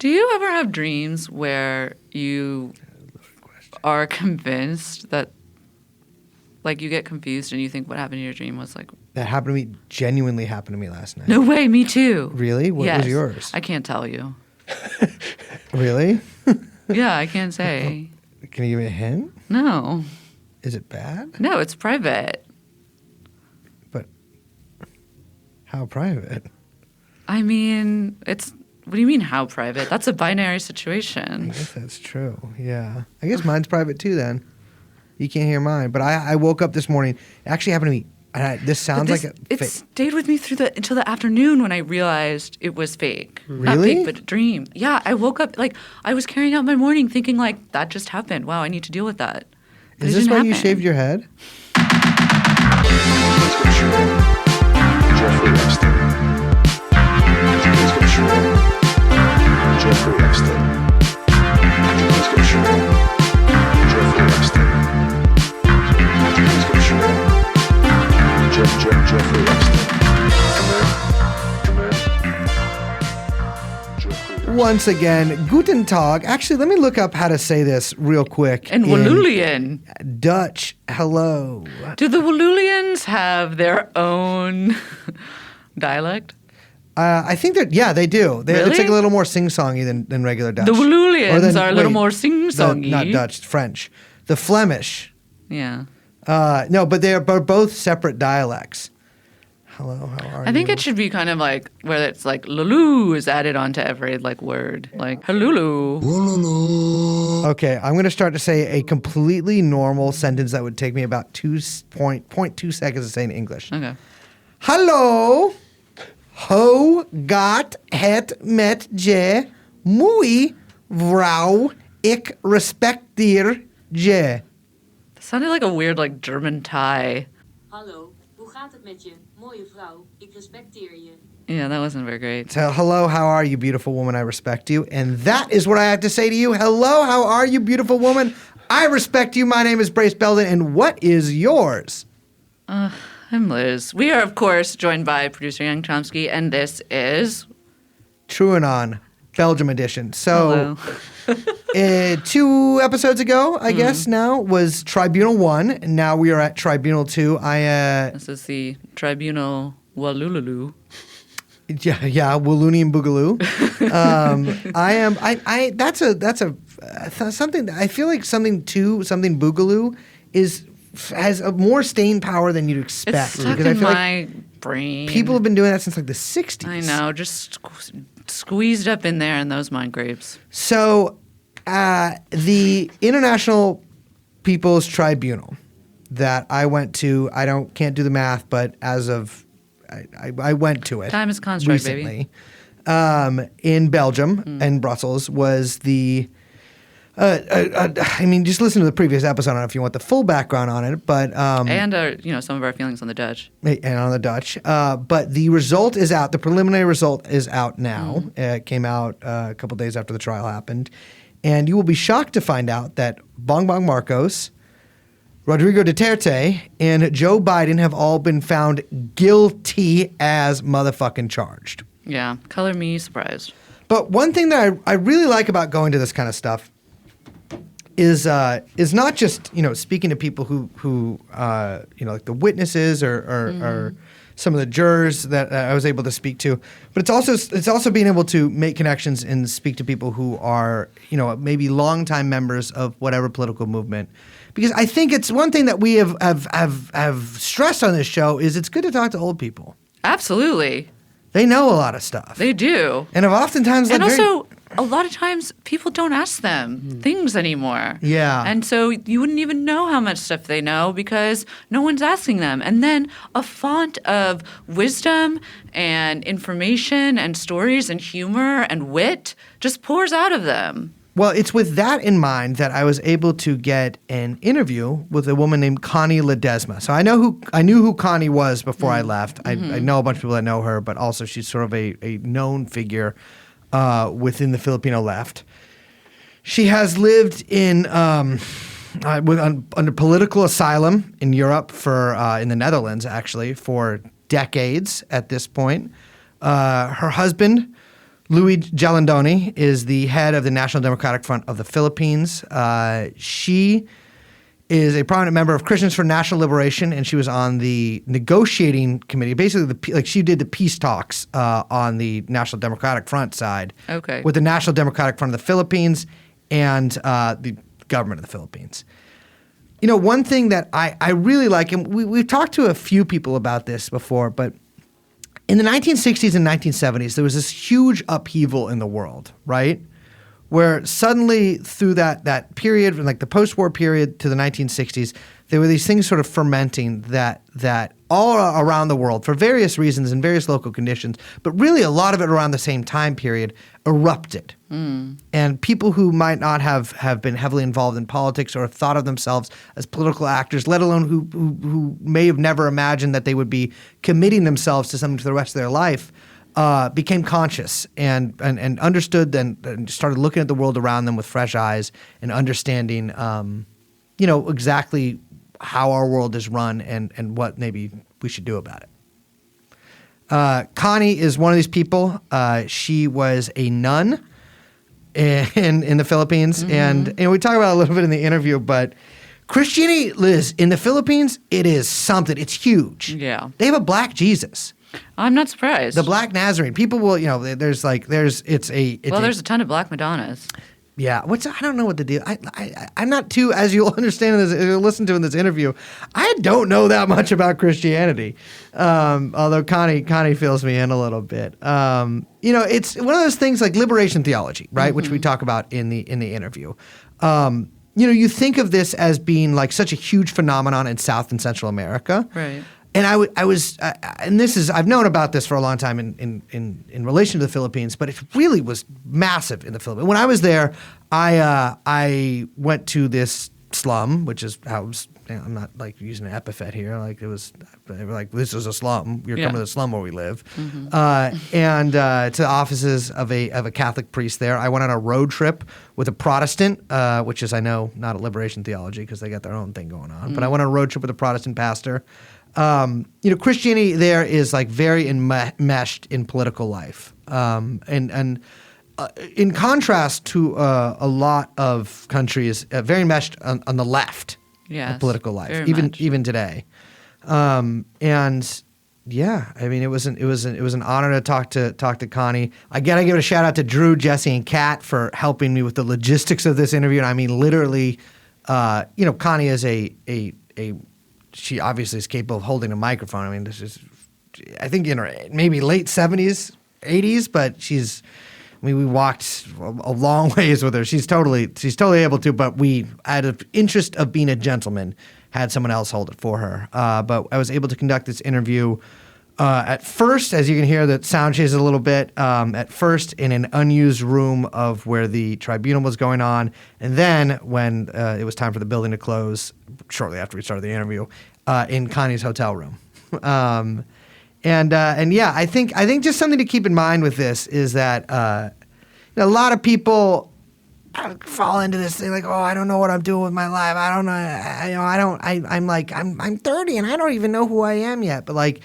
Do you ever have dreams where you are convinced that, like, you get confused and you think what happened in your dream was like... That happened to me, genuinely happened to me last night. No way, me too. Really? What Yes. was yours? I can't tell you. Really? Yeah, I can't say. Can you give me a hint? No. Is it bad? No, it's private. But how private? I mean, it's... What do you mean, how private? That's a binary I situation. guess that's true. Yeah. I guess mine's private too then. You can't hear mine. But I woke up this morning. It actually happened to me. This sounds like a It fake. stayed with me until the afternoon when I realized it was fake. Not Really? fake, but a dream. Yeah, I woke up, like, I was carrying out my morning thinking, like, that just happened. Wow, I need to deal with that. But Is it this didn't why you happen. shaved your head? Jeffrey Epstein. Jeffrey Epstein. Jeffrey Epstein. Jeffrey Epstein. Once again, guten Tag. Actually, let me look up how to say this real quick. And in Walulian. Dutch, hello. Do the Walulians have their own dialect? I think that, yeah, they do. It's Really? like a little more sing-songy than regular Dutch. The Walulians Or are a little more sing-songy. Not Dutch, French. The Flemish. Yeah. No, but they're both separate dialects. Hello, how are you? I think it should be kind of like where it's like Lulu is added onto every like word. Like Halulu. Okay, I'm going to start to say a completely normal sentence that would take me about 0.2 seconds to say in English. Okay. Hallo, ho gaat het met je? Mooi vrouw, ik respecteer je. Sounded like a weird like German Thai. Hallo, hoe gaat het met je? Mooie vrouw, ik respecteer je. Yeah, that wasn't very great. So, hello, how are you, beautiful woman? I respect you. And that is what I have to say to you. Hello, how are you, beautiful woman? I respect you. My name is Brace Belden, and what is yours? I'm Liz. We are, of course, joined by producer Young Chomsky, and this is... TrueAnon, Belgium edition. So, Hello. 2 episodes ago, I guess now, was Tribunal 1. And now we are at Tribunal 2. This is the Tribunal Walululu. Yeah, Walloony and Boogaloo. Something, I feel like something Boogaloo has a more staying power than you'd expect. It's stuck because I in feel my brain. people have been doing that since like the 60s. I know, just squeezed up in there in those mind grapes. So, the International People's Tribunal that I went to, can't do the math, but as of I went to it. Time is construct, recently, in Belgium and Brussels was the. I mean, just listen to the previous episode. I don't know if you want the full background on it, but And some of our feelings on the Dutch. and on the Dutch. But the result is out. The preliminary result is out now. It came out a couple days after the trial happened, and you will be shocked to find out that Bong Marcos, Rodrigo Duterte, and Joe Biden have all been found guilty as motherfucking charged. Yeah, color me surprised. But one thing that I really like about going to this kind of stuff is not just speaking to people who like the witnesses or some of the jurors that I was able to speak to, but it's also being able to make connections and speak to people who are maybe longtime members of whatever political movement. Because I think it's one thing that we have stressed on this show is it's good to talk to old people. Absolutely. They know a lot of stuff. They do. And have oftentimes And also, a lot of times, people don't ask them things anymore. Yeah. And so you wouldn't even know how much stuff they know because no one's asking them. And then a font of wisdom and information and stories and humor and wit just pours out of them. Well, it's with that in mind that I was able to get an interview with a woman named Coni Ledesma. So I knew who Coni was before I left. I know a bunch of people that know her, but also she's sort of a known figure within the Filipino left. She has lived in under political asylum in Europe in the Netherlands actually for decades at this point. Her husband, Louis Jalandoni is the head of the National Democratic Front of the Philippines. She is a prominent member of Christians for National Liberation, and she was on the negotiating committee. Basically, she did the peace talks on the National Democratic Front side with the National Democratic Front of the Philippines and the government of the Philippines. You know, one thing that I really like, and we've talked to a few people about this before, but in the 1960s and 1970s, there was this huge upheaval in the world, right? Where suddenly through that period, from like the post-war period to the 1960s, there were these things sort of fermenting that all around the world, for various reasons and various local conditions, but really a lot of it around the same time period, erupted. And people who might not have been heavily involved in politics or thought of themselves as political actors, let alone who may have never imagined that they would be committing themselves to something for the rest of their life, became conscious and understood and started looking at the world around them with fresh eyes and understanding, exactly how our world is run and what maybe we should do about it. Coni is one of these people. She was a nun in the Philippines, and we talk about it a little bit in the interview, but Christianity, Liz, in the Philippines, it is something. It's huge. Yeah. They have a black Jesus. I'm not surprised. The Black Nazarene. People will, there's a ton of Black Madonnas. Yeah, I don't know what the deal. I'm not too, as you'll understand in this, you'll listen to in this interview. I don't know that much about Christianity, although Coni fills me in a little bit. It's one of those things like liberation theology, right, which we talk about in the interview. You think of this as being like such a huge phenomenon in South and Central America, right? And I've known about this for a long time in relation to the Philippines, but it really was massive in the Philippines. When I was there, I went to this slum, which is how it was, I'm not like using an epithet here. Like they were like, this is a slum. You're coming to the slum where we live. And to the offices of a Catholic priest there. I went on a road trip with a Protestant, which is, I know, not a liberation theology because they got their own thing going on. But I went on a road trip with a Protestant pastor. Christianity there is like very enmeshed in political life, and in contrast to a lot of countries, very enmeshed on the left of political life, even today. It was an honor to talk to Coni. I gotta give a shout out to Drew, Jesse, and Kat for helping me with the logistics of this interview. And I mean, literally, Coni is she obviously is capable of holding a microphone. I mean, this is, I think in her maybe late 70s, 80s, but we walked a long ways with her. She's totally able to, but we, out of interest of being a gentleman, had someone else hold it for her. But I was able to conduct this interview at first, as you can hear, the sound changes a little bit, at first in an unused room of where the tribunal was going on. And then when it was time for the building to close, shortly after we started the interview, in Coni's hotel room. I think just something to keep in mind with this is that a lot of people fall into this thing like, oh, I don't know what I'm doing with my life. I don't know. I'm 30 and I don't even know who I am yet. But like,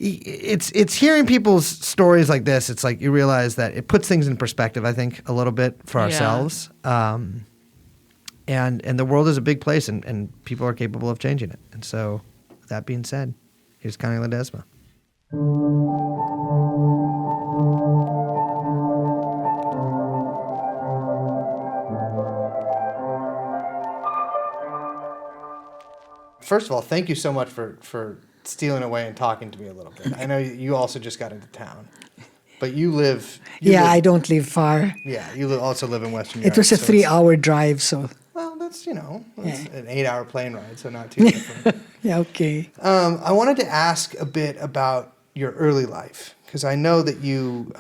it's hearing people's stories like this. It's like you realize that it puts things in perspective, I think, a little bit for ourselves. And the world is a big place, and people are capable of changing it. And so, with that being said, here's Coni Ledesma. First of all, thank you so much for stealing away and talking to me a little bit. I know you also just got into town, but you live... I don't live far. Yeah, you also live in Western Europe. It was a 3-hour drive, so... Well, that's an 8-hour plane ride, so not too different. Yeah, okay. I wanted to ask a bit about your early life, because I know that you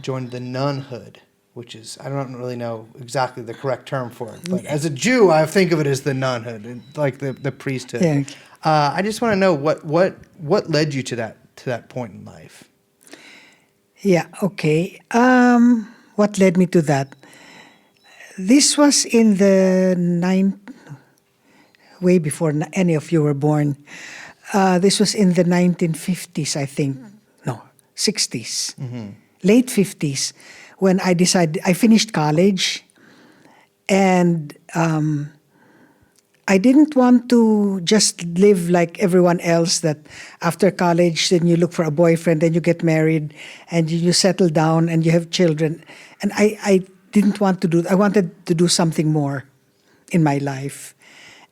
joined the nunhood, which is, I don't really know exactly the correct term for it, but as a Jew, I think of it as the nunhood, like the priesthood. Yeah. I just want to know what led you to that point in life. Yeah, okay. What led me to that? This was in the way before any of you were born. This was in the 1950s, I think. No, 60s. late 50s, when I decided, I finished college, and I didn't want to just live like everyone else, that after college, then you look for a boyfriend, then you get married, and you settle down, and you have children. And I didn't want to do that. I wanted to do something more in my life.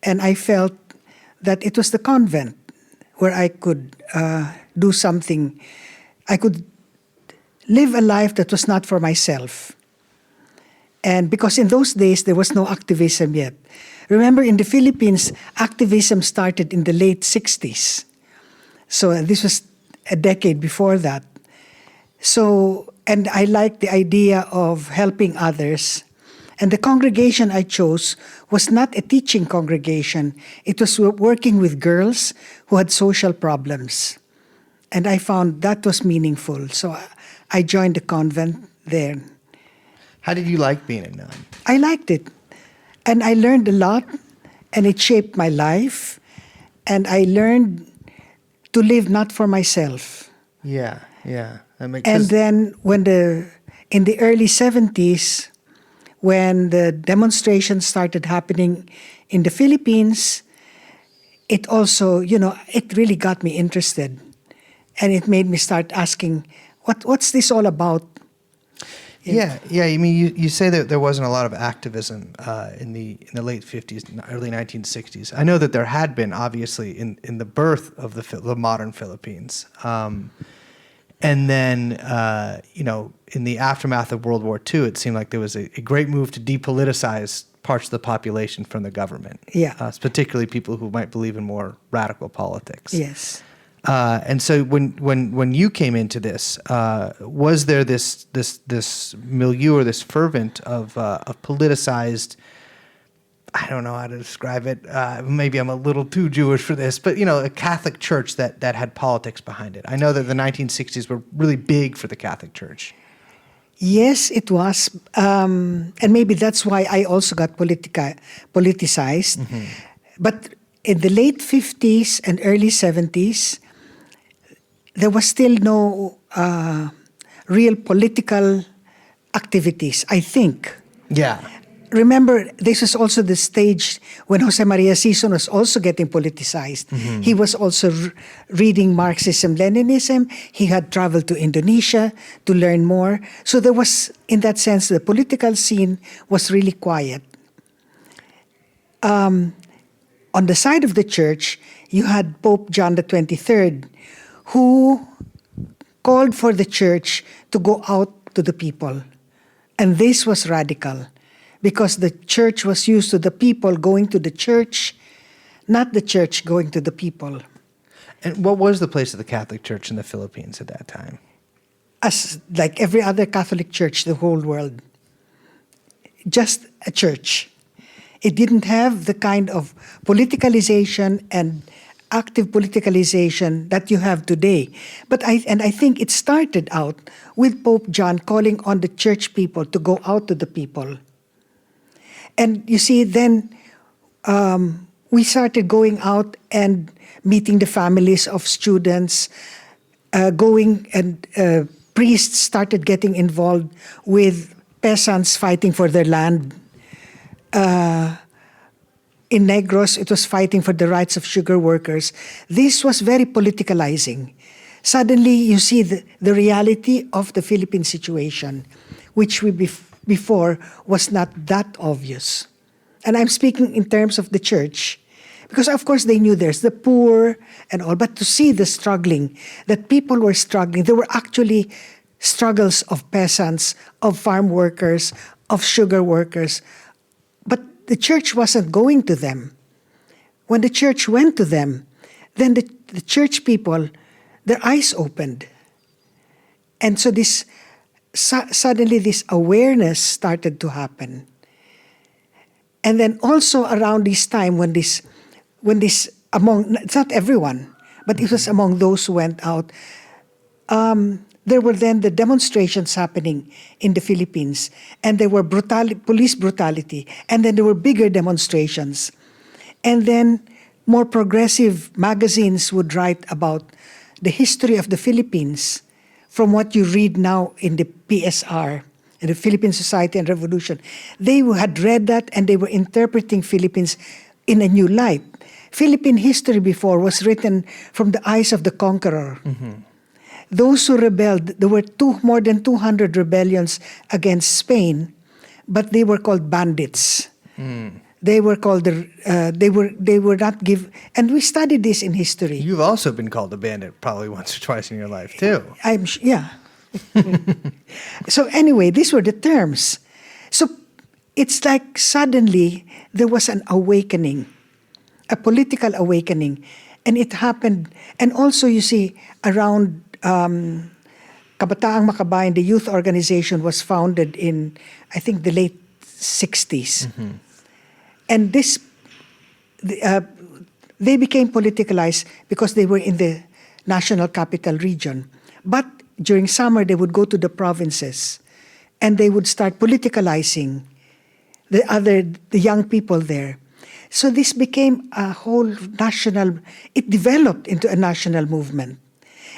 And I felt that it was the convent where I could do something. I could live a life that was not for myself. And because in those days, there was no activism yet. Remember, in the Philippines, activism started in the late 60s. So this was a decade before that. So, and I liked the idea of helping others. And the congregation I chose was not a teaching congregation. It was working with girls who had social problems. And I found that was meaningful. So I joined the convent there. How did you like being a nun? I liked it. And I learned a lot, and it shaped my life. And I learned to live not for myself. Yeah. That makes And sense. then in the early 70s, when the demonstrations started happening in the Philippines, it also, it really got me interested. And it made me start asking, what's this all about? Yeah. I mean, you say that there wasn't a lot of activism in the late 50s, early 1960s. I know that there had been, obviously, in the birth of the modern Philippines, and then in the aftermath of World War II, it seemed like there was a great move to depoliticize parts of the population from the government. Yeah. Particularly people who might believe in more radical politics. Yes. And so when you came into this, was there this milieu or this fervent of politicized? I don't know how to describe it. Maybe I'm a little too Jewish for this, but a Catholic church that had politics behind it. I know that the 1960s were really big for the Catholic Church. Yes, it was. And maybe that's why I also got politicized. Mm-hmm. But in the late 50s and early 70s, there was still no real political activities, I think. Yeah. Remember, this was also the stage when Jose Maria Sison was also getting politicized. Mm-hmm. He was also reading Marxism-Leninism. He had traveled to Indonesia to learn more. So there was, in that sense, the political scene was really quiet. On the side of the church, you had Pope John the 23rd, who called for the church to go out to the people. And this was radical, because the church was used to the people going to the church, not the church going to the people. And what was the place of the Catholic Church in the Philippines at that time? As like every other Catholic church, the whole world. Just a church. It didn't have the kind of politicalization and active politicalization that you have today. But I think it started out with Pope John calling on the church people to go out to the people. And you see, then we started going out and meeting the families of students, priests started getting involved with peasants fighting for their land. In Negros, it was fighting for the rights of sugar workers. This was very politicalizing. Suddenly, you see the reality of the Philippine situation, which before was not that obvious. And I'm speaking in terms of the church, because of course they knew there's the poor and all, but to see the struggling, that people were struggling, there were actually struggles of peasants, of farm workers, of sugar workers, but the church wasn't going to them. When the church went to them, then the church people, their eyes opened. And so suddenly this awareness started to happen. And then also around this time when this among, it's not everyone, but it was among those who went out, there were then the demonstrations happening in the Philippines, and there were police brutality, and then there were bigger demonstrations. And then more progressive magazines would write about the history of the Philippines from what you read now in the PSR, in the Philippine Society and Revolution. They had read that and they were interpreting Philippines in a new light. Philippine history before was written from the eyes of the conqueror. Those who rebelled, there were more than 200 rebellions against Spain, but they were called bandits. They were called they were not give. And we studied this in history. You've also been called a bandit probably once or twice in your life too. Yeah. So anyway, these were the terms. So it's like suddenly there was an awakening, a political awakening, and it happened. And also, you see, around Kabataang Makabayan, the youth organization was founded in, I think, the late 60s. And they became politicalized because they were in the national capital region. But during summer, they would go to the provinces and they would start politicalizing the young people there. So this became a whole it developed into a national movement.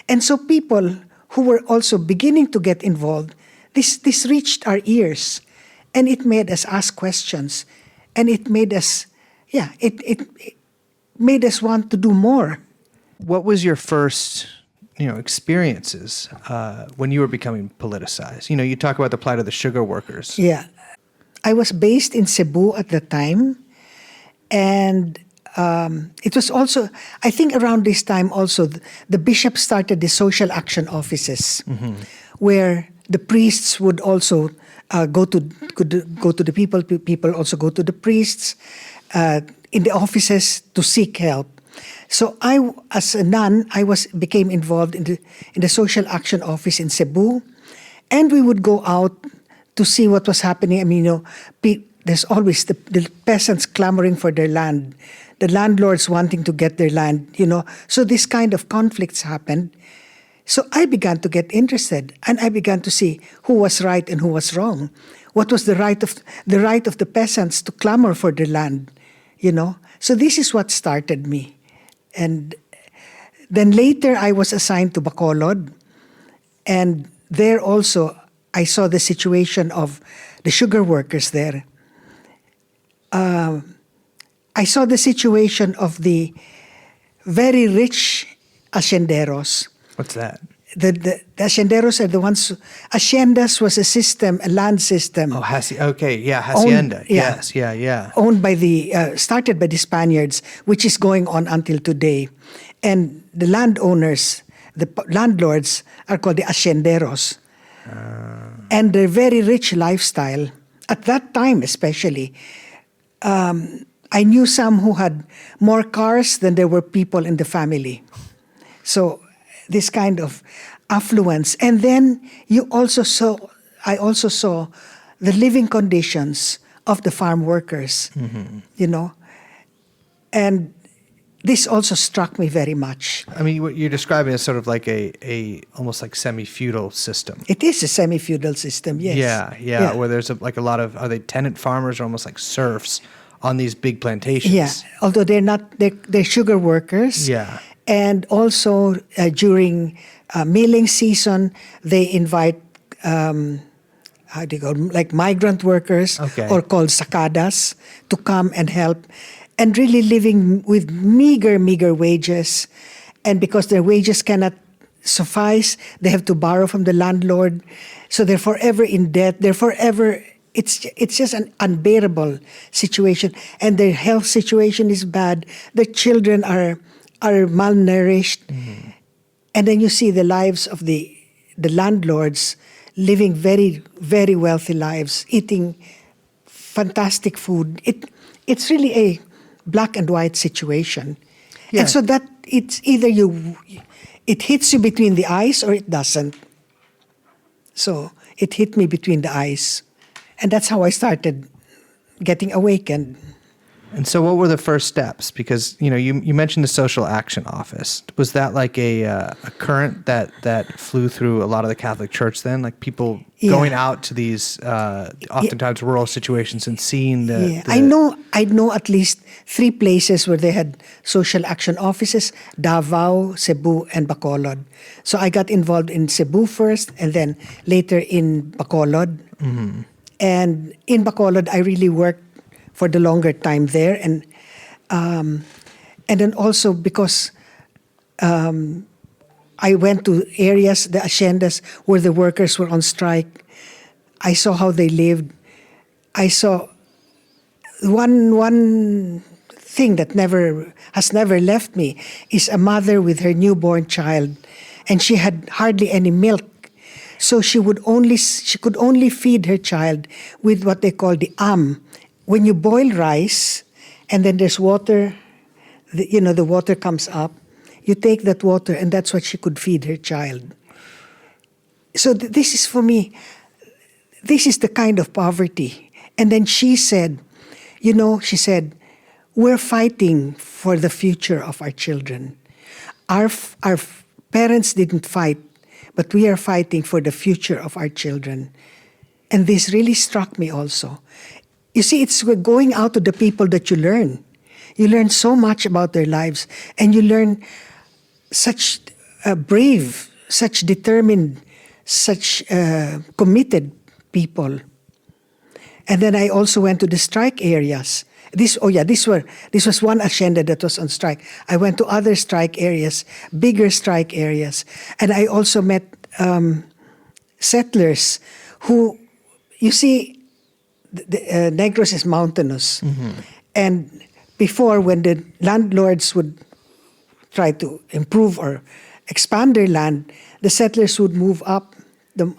And so people who were also beginning to get involved, this reached our ears, and it made us ask questions, and it made us, it made us want to do more. What was your first, experiences when you were becoming politicized? You talk about the plight of the sugar workers. Yeah. I was based in Cebu at the time, and it was also, I think around this time also, the bishop started the social action offices, where the priests would also go to the people also go to the priests in the offices to seek help. So I, as a nun, became involved in the social action office in Cebu, and we would go out to see what was happening. I mean, there's always the peasants clamoring for their land, the landlords wanting to get their land, So this kind of conflicts happened. So I began to get interested, and I began to see who was right and who was wrong. What was the right of the peasants to clamor for their land, So this is what started me. And then later I was assigned to Bacolod, and there also I saw the situation of the sugar workers there. I saw the situation of the very rich hacienderos. What's that? The hacienderos are the ones. Haciendas was a land system. Oh, hacienda. Yes, Owned by started by the Spaniards, which is going on until today. And the landowners, the landlords, are called the hacienderos. And their very rich lifestyle, at that time especially, I knew some who had more cars than there were people in the family. So this kind of affluence. And then I also saw the living conditions of the farm workers, And this also struck me very much. I mean, what you're describing is sort of like a almost like semi-feudal system. It is a semi-feudal system, yes. Yeah. Where there's a lot of, are they tenant farmers or almost like serfs on these big plantations? Yeah, although they're sugar workers. Yeah. And also during milling season, they invite, like migrant workers, or called sacadas, to come and help. And really living with meager wages. And because their wages cannot suffice, they have to borrow from the landlord. So they're forever in debt. It's just an unbearable situation. And their health situation is bad. Their children are malnourished. And then you see the lives of the landlords living very, very wealthy lives, eating fantastic food. It's really a black and white situation. Yeah. And so that it's either it hits you between the eyes or it doesn't. So it hit me between the eyes. And that's how I started getting awakened. And so what were the first steps? Because, you mentioned the Social Action Office. Was that like a current that flew through a lot of the Catholic Church then? Like people going out to these oftentimes rural situations and seeing the... I know at least 3 places where they had social action offices: Davao, Cebu, and Bacolod. So I got involved in Cebu first, and then later in Bacolod. Mm-hmm. And in Bacolod, I really worked for the longer time there, and then also because I went to areas, the haciendas where the workers were on strike. I saw how they lived. I saw one thing that has never left me is a mother with her newborn child, and she had hardly any milk. So she could only feed her child with what they call the when you boil rice and then there's water, the water comes up, you take that water and that's what she could feed her child. So this is, for me, this is the kind of poverty. And then she said, we're fighting for the future of our children. Our parents didn't fight, but we are fighting for the future of our children. And this really struck me also. You see, it's going out to the people that you learn. You learn so much about their lives, and you learn such brave, such determined, such committed people. And then I also went to the strike areas. This was one hacienda that was on strike. I went to other strike areas, bigger strike areas, and I also met settlers who, you see, Negros is mountainous. Mm-hmm. And before, when the landlords would try to improve or expand their land, the settlers would move up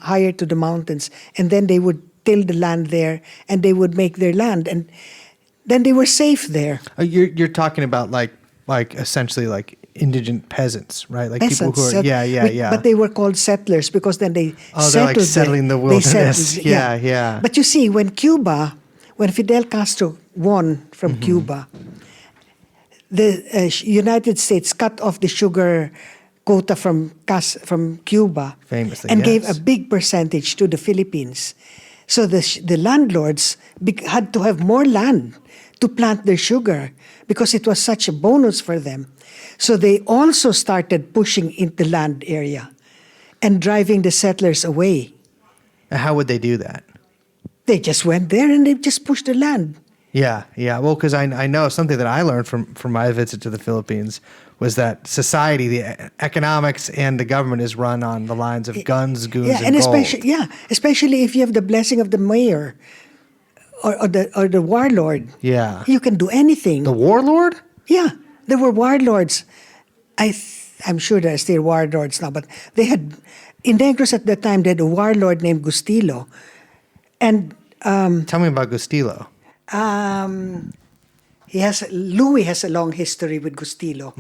higher to the mountains, and then they would till the land there, and they would make their land, and then they were safe there. You're talking about like essentially like indigent peasants, right? Like Peasants, people who are But they were called settlers because then they settled. They're like settling the wilderness. Settled, yeah. But you see, when Fidel Castro won from Mm-hmm. Cuba, the United States cut off the sugar quota from Cuba, famously, and gave yes. a big percentage to the Philippines. So the landlords had to have more land to plant their sugar because it was such a bonus for them. So they also started pushing into the land area and driving the settlers away. And how would they do that? They just went there and they just pushed the land. Yeah. Well, because I know something that I learned from my visit to the Philippines was that society, the economics and the government is run on the lines of guns, goons, and gold. Especially if you have the blessing of the mayor or the warlord. Yeah. You can do anything. The warlord? Yeah, there were warlords. I'm sure there are still warlords now, but they had, in Negros at that time, they had a warlord named Gustilo. And tell me about Gustilo. Louis has a long history with Gustilo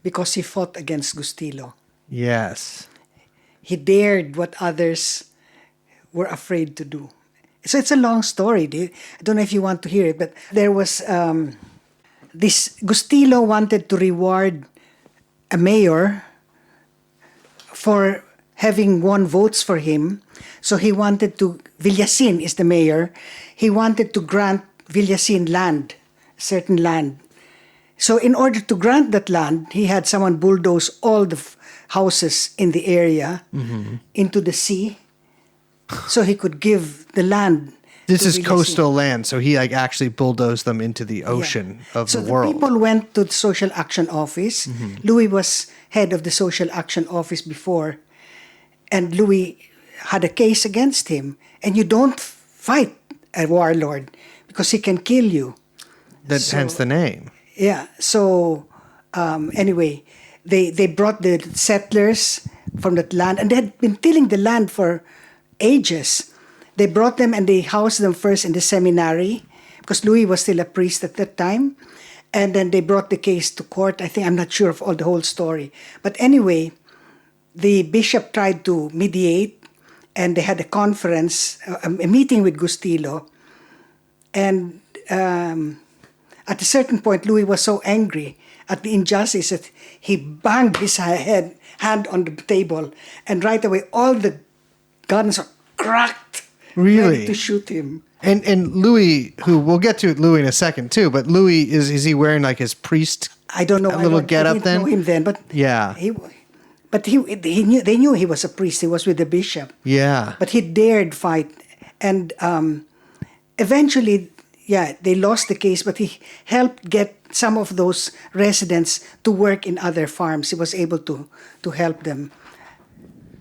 because he fought against Gustilo. Yes. He dared what others were afraid to do. So it's a long story. I don't know if you want to hear it, but there was this Gustilo wanted to reward a mayor for having won votes for him. So he wanted to, Villasin is the mayor, he wanted to grant Villasin land, certain land. So in order to grant that land, he had someone bulldoze all the houses in the area into the sea so he could give the land. This is coastal land, so he actually bulldozed them into the ocean of the world. So people went to the Social Action Office. Louis was head of the Social Action Office before, and Louis had a case against him. And you don't fight a warlord because he can kill you. Hence the name. Yeah. So anyway, they brought the settlers from that land, and they had been tilling the land for ages. They brought them and they housed them first in the seminary because Louis was still a priest at that time. And then they brought the case to court. I'm not sure of the whole story. But anyway, the bishop tried to mediate, and they had a conference, a meeting with Gustilo. And At a certain point, Louis was so angry at the injustice that he banged his hand on the table, and right away all the guns are cracked, Really? ready to shoot him. And Louis, who we'll get to Louis in a second too, but Louis is he wearing like his priest? I don't know. A little I get-up didn't then? know him then, but Yeah. he knew, they knew he was a priest. He was with the bishop. Yeah. But he dared fight. And eventually, they lost the case, but he helped get some of those residents to work in other farms. He was able to help them.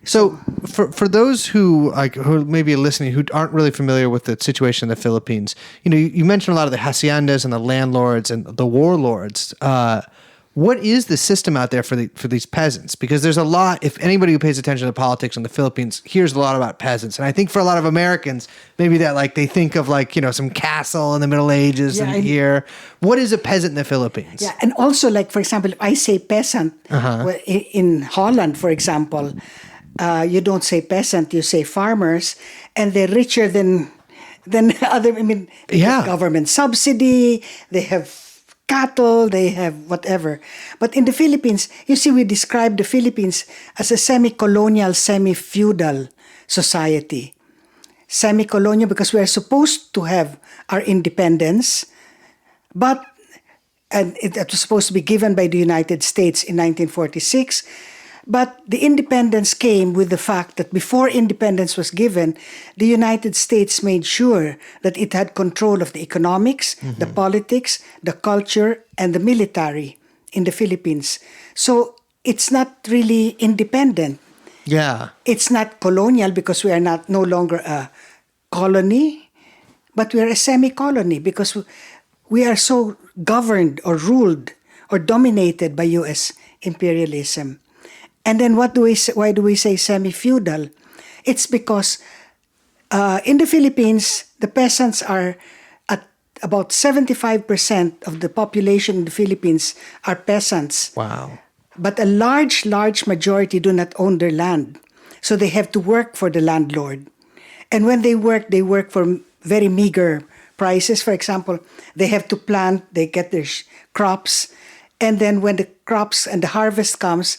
So for those who may be listening who aren't really familiar with the situation in the Philippines, you mentioned a lot of the haciendas and the landlords and the warlords. What is the system out there for these peasants? Because there's a lot. If anybody who pays attention to politics in the Philippines hears a lot about peasants, and I think for a lot of Americans, maybe that they think of some castle in the Middle Ages here. What is a peasant in the Philippines? Yeah, and also for example, if I say peasant in Holland, for example, you don't say peasant, you say farmers, and they're richer than other. I mean, they have government subsidy, they have cattle, they have whatever. But in the Philippines, you see, we describe the Philippines as a semi-colonial, semi-feudal society. Semi-colonial because we are supposed to have our independence, and it was supposed to be given by the United States in 1946. But the independence came with the fact that before independence was given, the United States made sure that it had control of the economics, the politics, the culture, and the military in the Philippines. So it's not really independent. Yeah. It's not colonial because we are no longer a colony, but we are a semi-colony because we are so governed or ruled or dominated by U.S. imperialism. And then why do we say semi-feudal? It's because in the Philippines, the peasants are at about 75% of the population in the Philippines are peasants. Wow. But a large majority do not own their land. So they have to work for the landlord. And when they work for very meager prices. For example, they have to plant, they get their crops. And then when the crops and the harvest comes,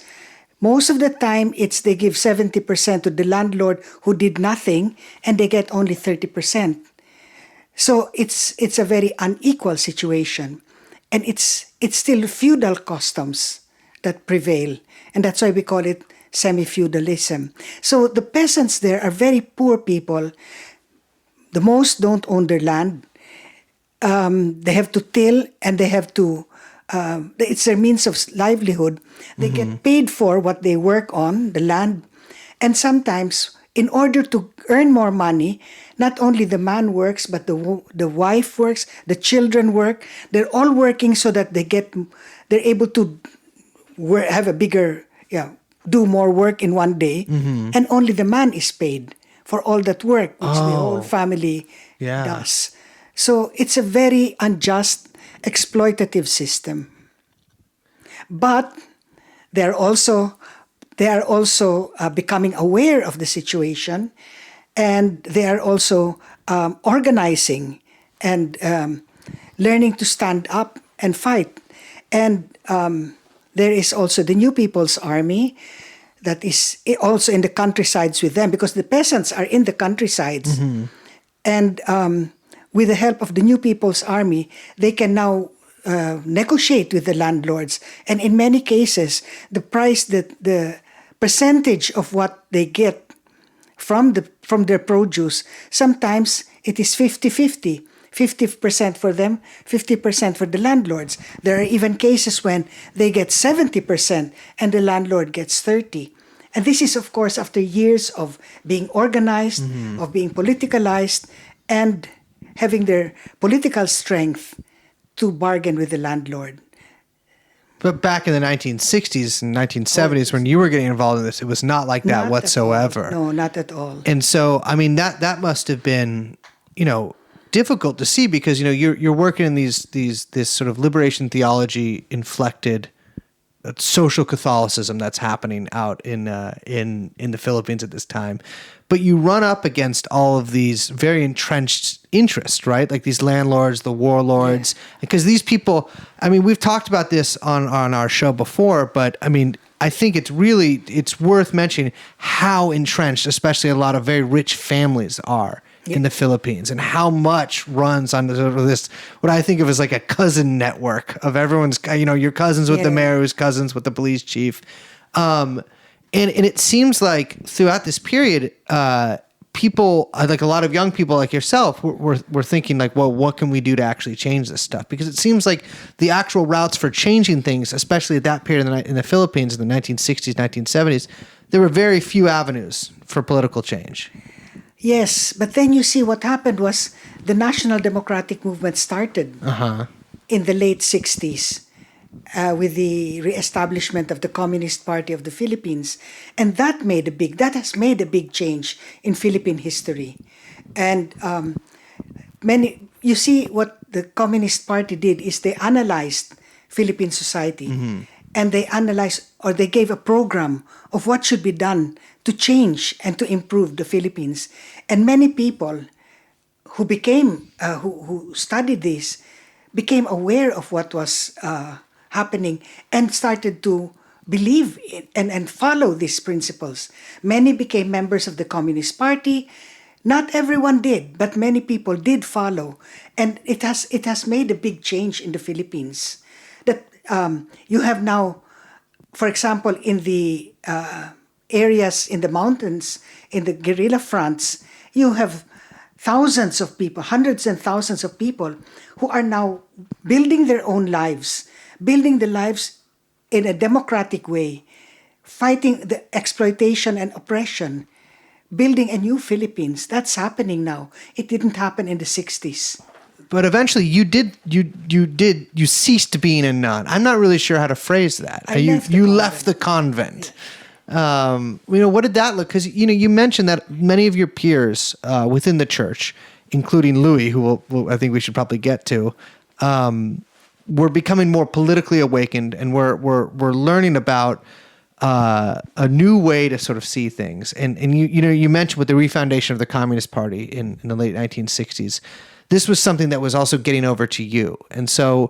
most of the time, they give 70% to the landlord who did nothing, and they get only 30%. So it's a very unequal situation, and it's still feudal customs that prevail, and that's why we call it semi-feudalism. So the peasants there are very poor people. The most don't own their land. They have to till, and they have to. It's their means of livelihood. They get paid for what they work on, the land. And sometimes, in order to earn more money, not only the man works, but the wife works, the children work. They're all working so that they're able to have a bigger, do more work in one day. And only the man is paid for all that work, which the whole family does. So it's a very unjust, exploitative system. But they are also becoming aware of the situation, and they are also organizing and learning to stand up and fight. And there is also the New People's Army that is also in the countrysides with them, because the peasants are in the countrysides. And with the help of the New People's Army, they can now negotiate with the landlords. And in many cases, the percentage of what they get from their produce, sometimes it is 50-50. 50% for them, 50% for the landlords. There are even cases when they get 70% and the landlord gets 30%. And this is, of course, after years of being organized, of being politicalized, and having their political strength to bargain with the landlord. But back in the 1960s and 1970s, when you were getting involved in this, it was not like that Not whatsoever. At all. No, not at all. And so, I mean, that must have been, difficult to see, because you're working in this sort of liberation theology inflected social Catholicism that's happening out in the Philippines at this time. But you run up against all of these very entrenched interests, right? Like these landlords, the warlords, because these people. I mean, we've talked about this on our show before, but I mean, I think it's worth mentioning how entrenched, especially a lot of very rich families are in the Philippines, and how much runs on this, what I think of as like a cousin network of everyone's, your cousins with the mayor, who's cousins with the police chief. And it seems like throughout this period, people, like a lot of young people like yourself, were thinking like, well, what can we do to actually change this stuff? Because it seems like the actual routes for changing things, especially at that period in the Philippines in the 1960s, 1970s, there were very few avenues for political change. Yes, but then you see what happened was the National Democratic Movement started in the late 60s with the reestablishment of the Communist Party of the Philippines. And that has made a big change in Philippine history. And you see what the Communist Party did is they analyzed Philippine society. And they gave a program of what should be done to change and to improve the Philippines. And many people who who studied this became aware of what was happening and started to believe in and follow these principles. Many became members of the Communist Party. Not everyone did, but many people did follow. And it has made a big change in the Philippines. That you have now, for example, in the areas in the mountains, in the guerrilla fronts, you have thousands of people, hundreds and thousands of people who are now building their own lives, building the lives in a democratic way, fighting the exploitation and oppression, building a new Philippines. That's happening now. It didn't happen in the 60s. But eventually, you ceased being a nun. I'm not really sure how to phrase that. You left the convent. What did that look? Because you mentioned that many of your peers within the church, including Louis, who I think we should probably get to, were becoming more politically awakened, and we're learning about a new way to sort of see things. And you mentioned with the refoundation of the Communist Party in the late 1960s. This was something that was also getting over to you. And so,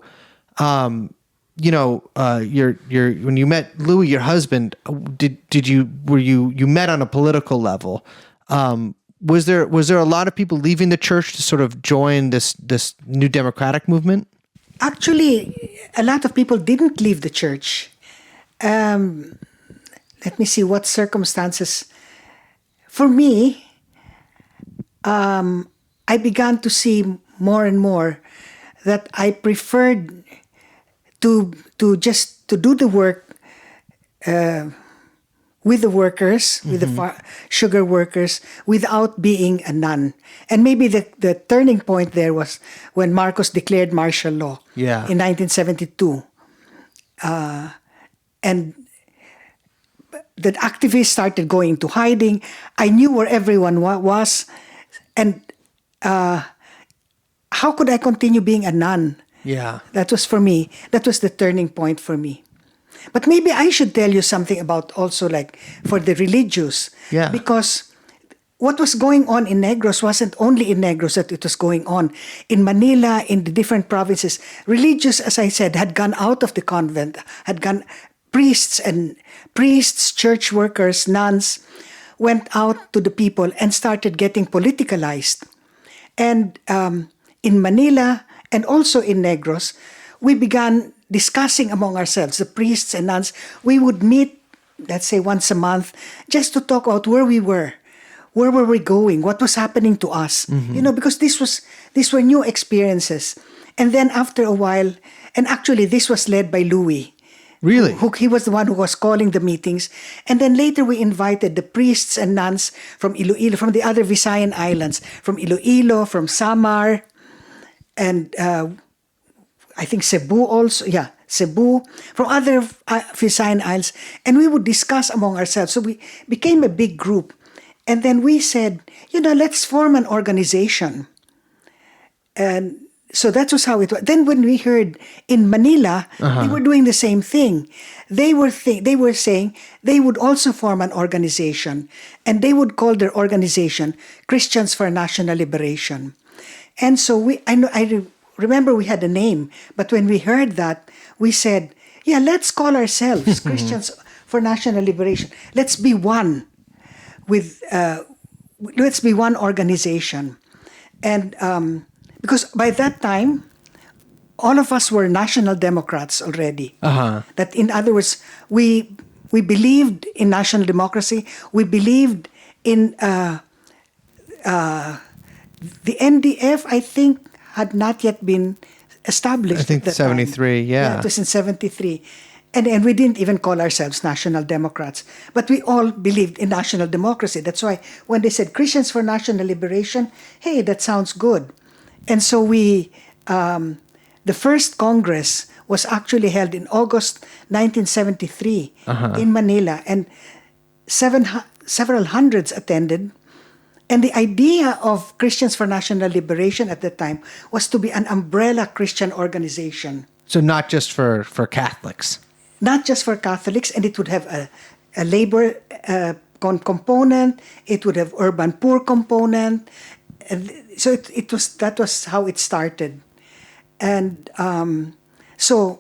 when you met Louis, your husband, you met on a political level? Was there a lot of people leaving the church to sort of join this new democratic movement? Actually, a lot of people didn't leave the church. Let me see what circumstances. For me, I began to see more and more that I preferred to do the work with the workers, with the sugar workers, without being a nun. And maybe the turning point there was when Marcos declared martial law in 1972. And the activists started going into hiding. I knew where everyone was. And how could I continue being a nun? Yeah. That was for me. That was the turning point for me. But maybe I should tell you something about also like for the religious. Yeah. Because what was going on in Negros wasn't only in Negros that it was going on. In Manila, in the different provinces, religious, as I said, had gone out of the convent, priests, church workers, nuns, went out to the people and started getting politicalized. And in Manila and also in Negros, we began discussing among ourselves, the priests and nuns. We would meet, let's say once a month, just to talk about where we were we going, what was happening to us. Because these were new experiences. And then after a while, and actually this was led by Louis. Really? He was the one who was calling the meetings. And then later we invited the priests and nuns from Iloilo, from the other Visayan islands, from Iloilo, from Samar, and I think Cebu also. Yeah, Cebu, from other Visayan islands. And we would discuss among ourselves. So we became a big group. And then we said, let's form an organization. And So that was how it was. Then when we heard in Manila, they were doing the same thing. They were saying they would also form an organization, and they would call their organization Christians for National Liberation. And so remember we had a name, but when we heard that, we said, yeah, let's call ourselves Christians for National Liberation. Let's be one let's be one organization. And because by that time, all of us were National Democrats already. That, in other words, we believed in national democracy. We believed in the NDF. I think had not yet been established. I think at that 73. time. Yeah, it was in 73. And we didn't even call ourselves National Democrats. But we all believed in national democracy. That's why when they said Christians for National Liberation, hey, that sounds good. And so the first Congress was actually held in August 1973 in Manila. And several hundreds attended. And the idea of Christians for National Liberation at the time was to be an umbrella Christian organization. So not just for Catholics. Not just for Catholics, and it would have a labor component. It would have urban poor component. And so that was how it started. And so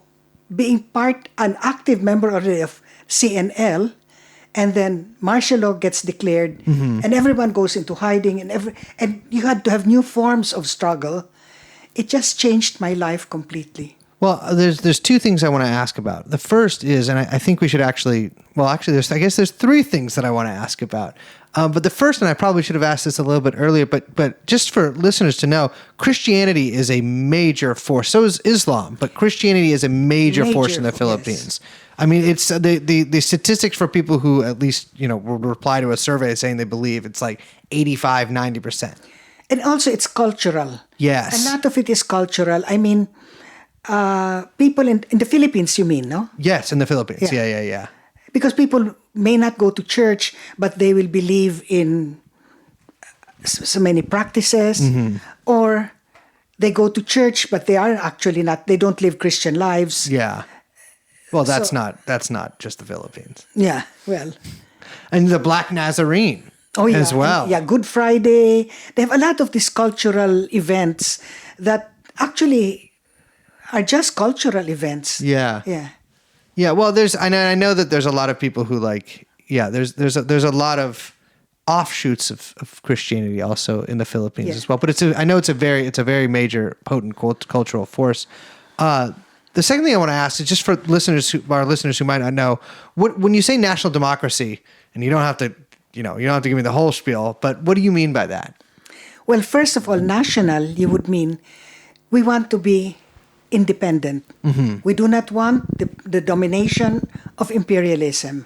being an active member already of CNL, and then martial law gets declared, and everyone goes into hiding, and you had to have new forms of struggle. It just changed my life completely. Well, there's two things I want to ask about. The first is, and I think we should there's three things that I want to ask about. But the first, and I probably should have asked this a little bit earlier, but just for listeners to know, Christianity is a major force. So is Islam, but Christianity is a major force in the Philippines. Yes. I mean, it's the statistics for people who at least, will reply to a survey saying they believe, it's like 85, 90%. And also it's cultural. Yes. A lot of it is cultural. I mean, people in the Philippines, you mean, no? Yes, in the Philippines. Yeah. Yeah. Because people may not go to church, but they will believe in so many practices, or they go to church, but they are actually not. They don't live Christian lives. Yeah. Well, that's not just the Philippines. Yeah. Well. And the Black Nazarene. As well. And, Good Friday. They have a lot of these cultural events that actually are just cultural events. Yeah. Yeah. Yeah, well, I know that there's a lot of people who there's a lot of offshoots of Christianity also in the Philippines as well. But I know it's a very major, potent cultural force. The second thing I want to ask is just for our listeners who might not know, when you say national democracy, and you don't have to give me the whole spiel, but what do you mean by that? Well, first of all, national, you would mean we want to be independent. We do not want the domination of imperialism.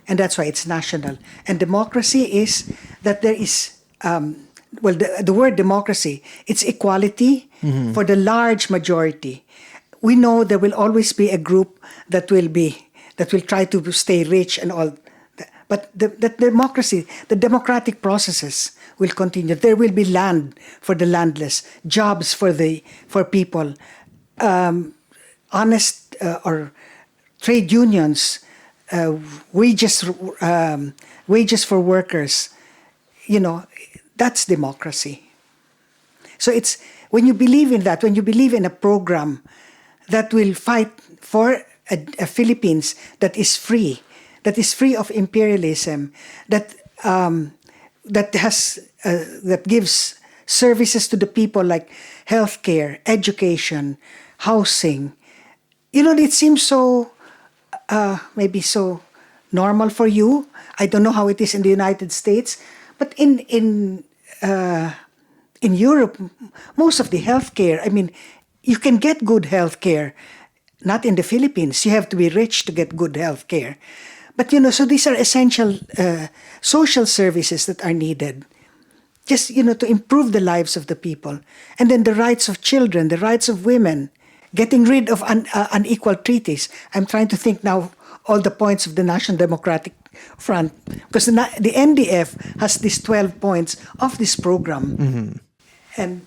And that's why it's national. And democracy is that there is, the word democracy, it's equality for the large majority. We know there will always be a group that will try to stay rich and all. But the democracy, the democratic processes will continue. There will be land for the landless, jobs for people, honest or trade unions, wages for workers. That's democracy. So it's when you believe in that, when you believe in a program that will fight for a Philippines that is free of imperialism, that gives services to the people like healthcare, education, housing. It seems so maybe so normal for you. I don't know how it is in the United States, but in Europe, most of the healthcare, I mean, you can get good healthcare. Not in the Philippines. You have to be rich to get good healthcare. But so these are essential social services that are needed. Just to improve the lives of the people, and then the rights of children, the rights of women, getting rid of unequal treaties. I'm trying to think now all the points of the National Democratic Front, because the NDF has these 12 points of this program, and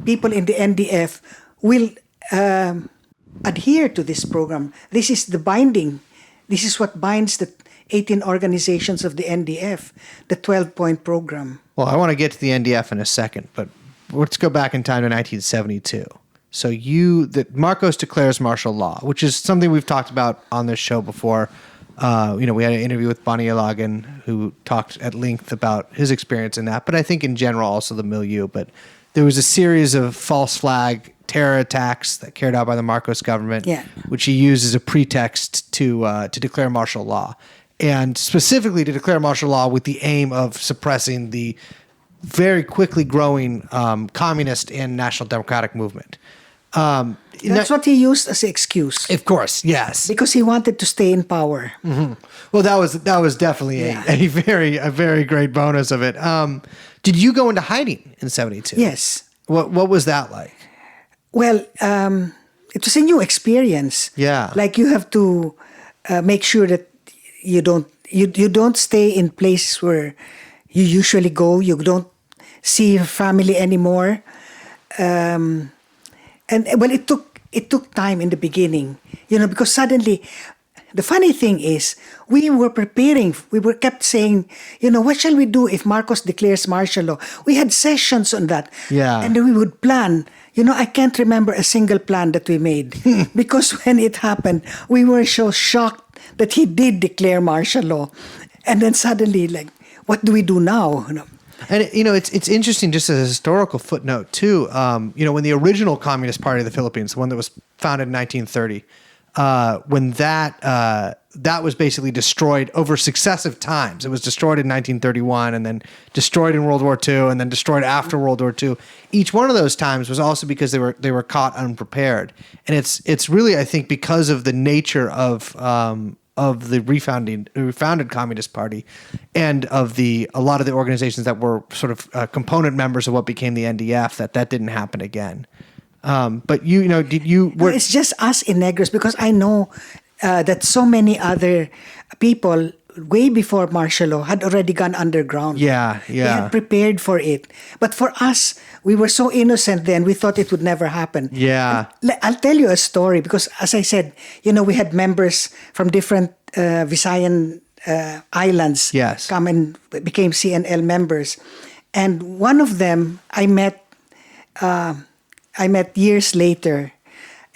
people in the NDF will adhere to this program. This is the binding. This is what binds the 18 organizations of the NDF, the 12-point program. Well, I want to get to the NDF in a second, but let's go back in time to 1972. So Marcos declares martial law, which is something we've talked about on this show before. We had an interview with Bonnie Ilagan, who talked at length about his experience in that, but I think in general also the milieu. But there was a series of false flag terror attacks that carried out by the Marcos government, which he used as a pretext to declare martial law. And specifically to declare martial law with the aim of suppressing the very quickly growing communist and national democratic movement. That's what he used as an excuse. Of course, yes. Because he wanted to stay in power. Mm-hmm. Well, that was definitely a very great bonus of it. Did you go into hiding in 72? Yes. What was that like? Well, it was a new experience. Yeah. Like you have to make sure that you don't stay in places where you usually go. You don't see your family anymore. And well, it took time in the beginning, because suddenly, the funny thing is, we were preparing. We were kept saying, what shall we do if Marcos declares martial law? We had sessions on that. Yeah. And then we would plan. I can't remember a single plan that we made because when it happened, we were so shocked that he did declare martial law. And then suddenly, what do we do now? And it's interesting, just as a historical footnote too. When the original Communist Party of the Philippines, the one that was founded in 1930, when that was basically destroyed over successive times. It was destroyed in 1931, and then destroyed in World War II, and then destroyed after World War II. Each one of those times was also because they were caught unprepared, and it's really, I think, because of the nature of the refounded Communist Party and of a lot of the organizations that were sort of component members of what became the NDF that didn't happen again. But it's just us in Negros, because I know that so many other people way before martial law had already gone underground. Yeah. They had prepared for it. But for us, we were so innocent then, we thought it would never happen. Yeah. I'll tell you a story, because as I said, we had members from different Visayan islands come and became CNL members. And one of them I met years later.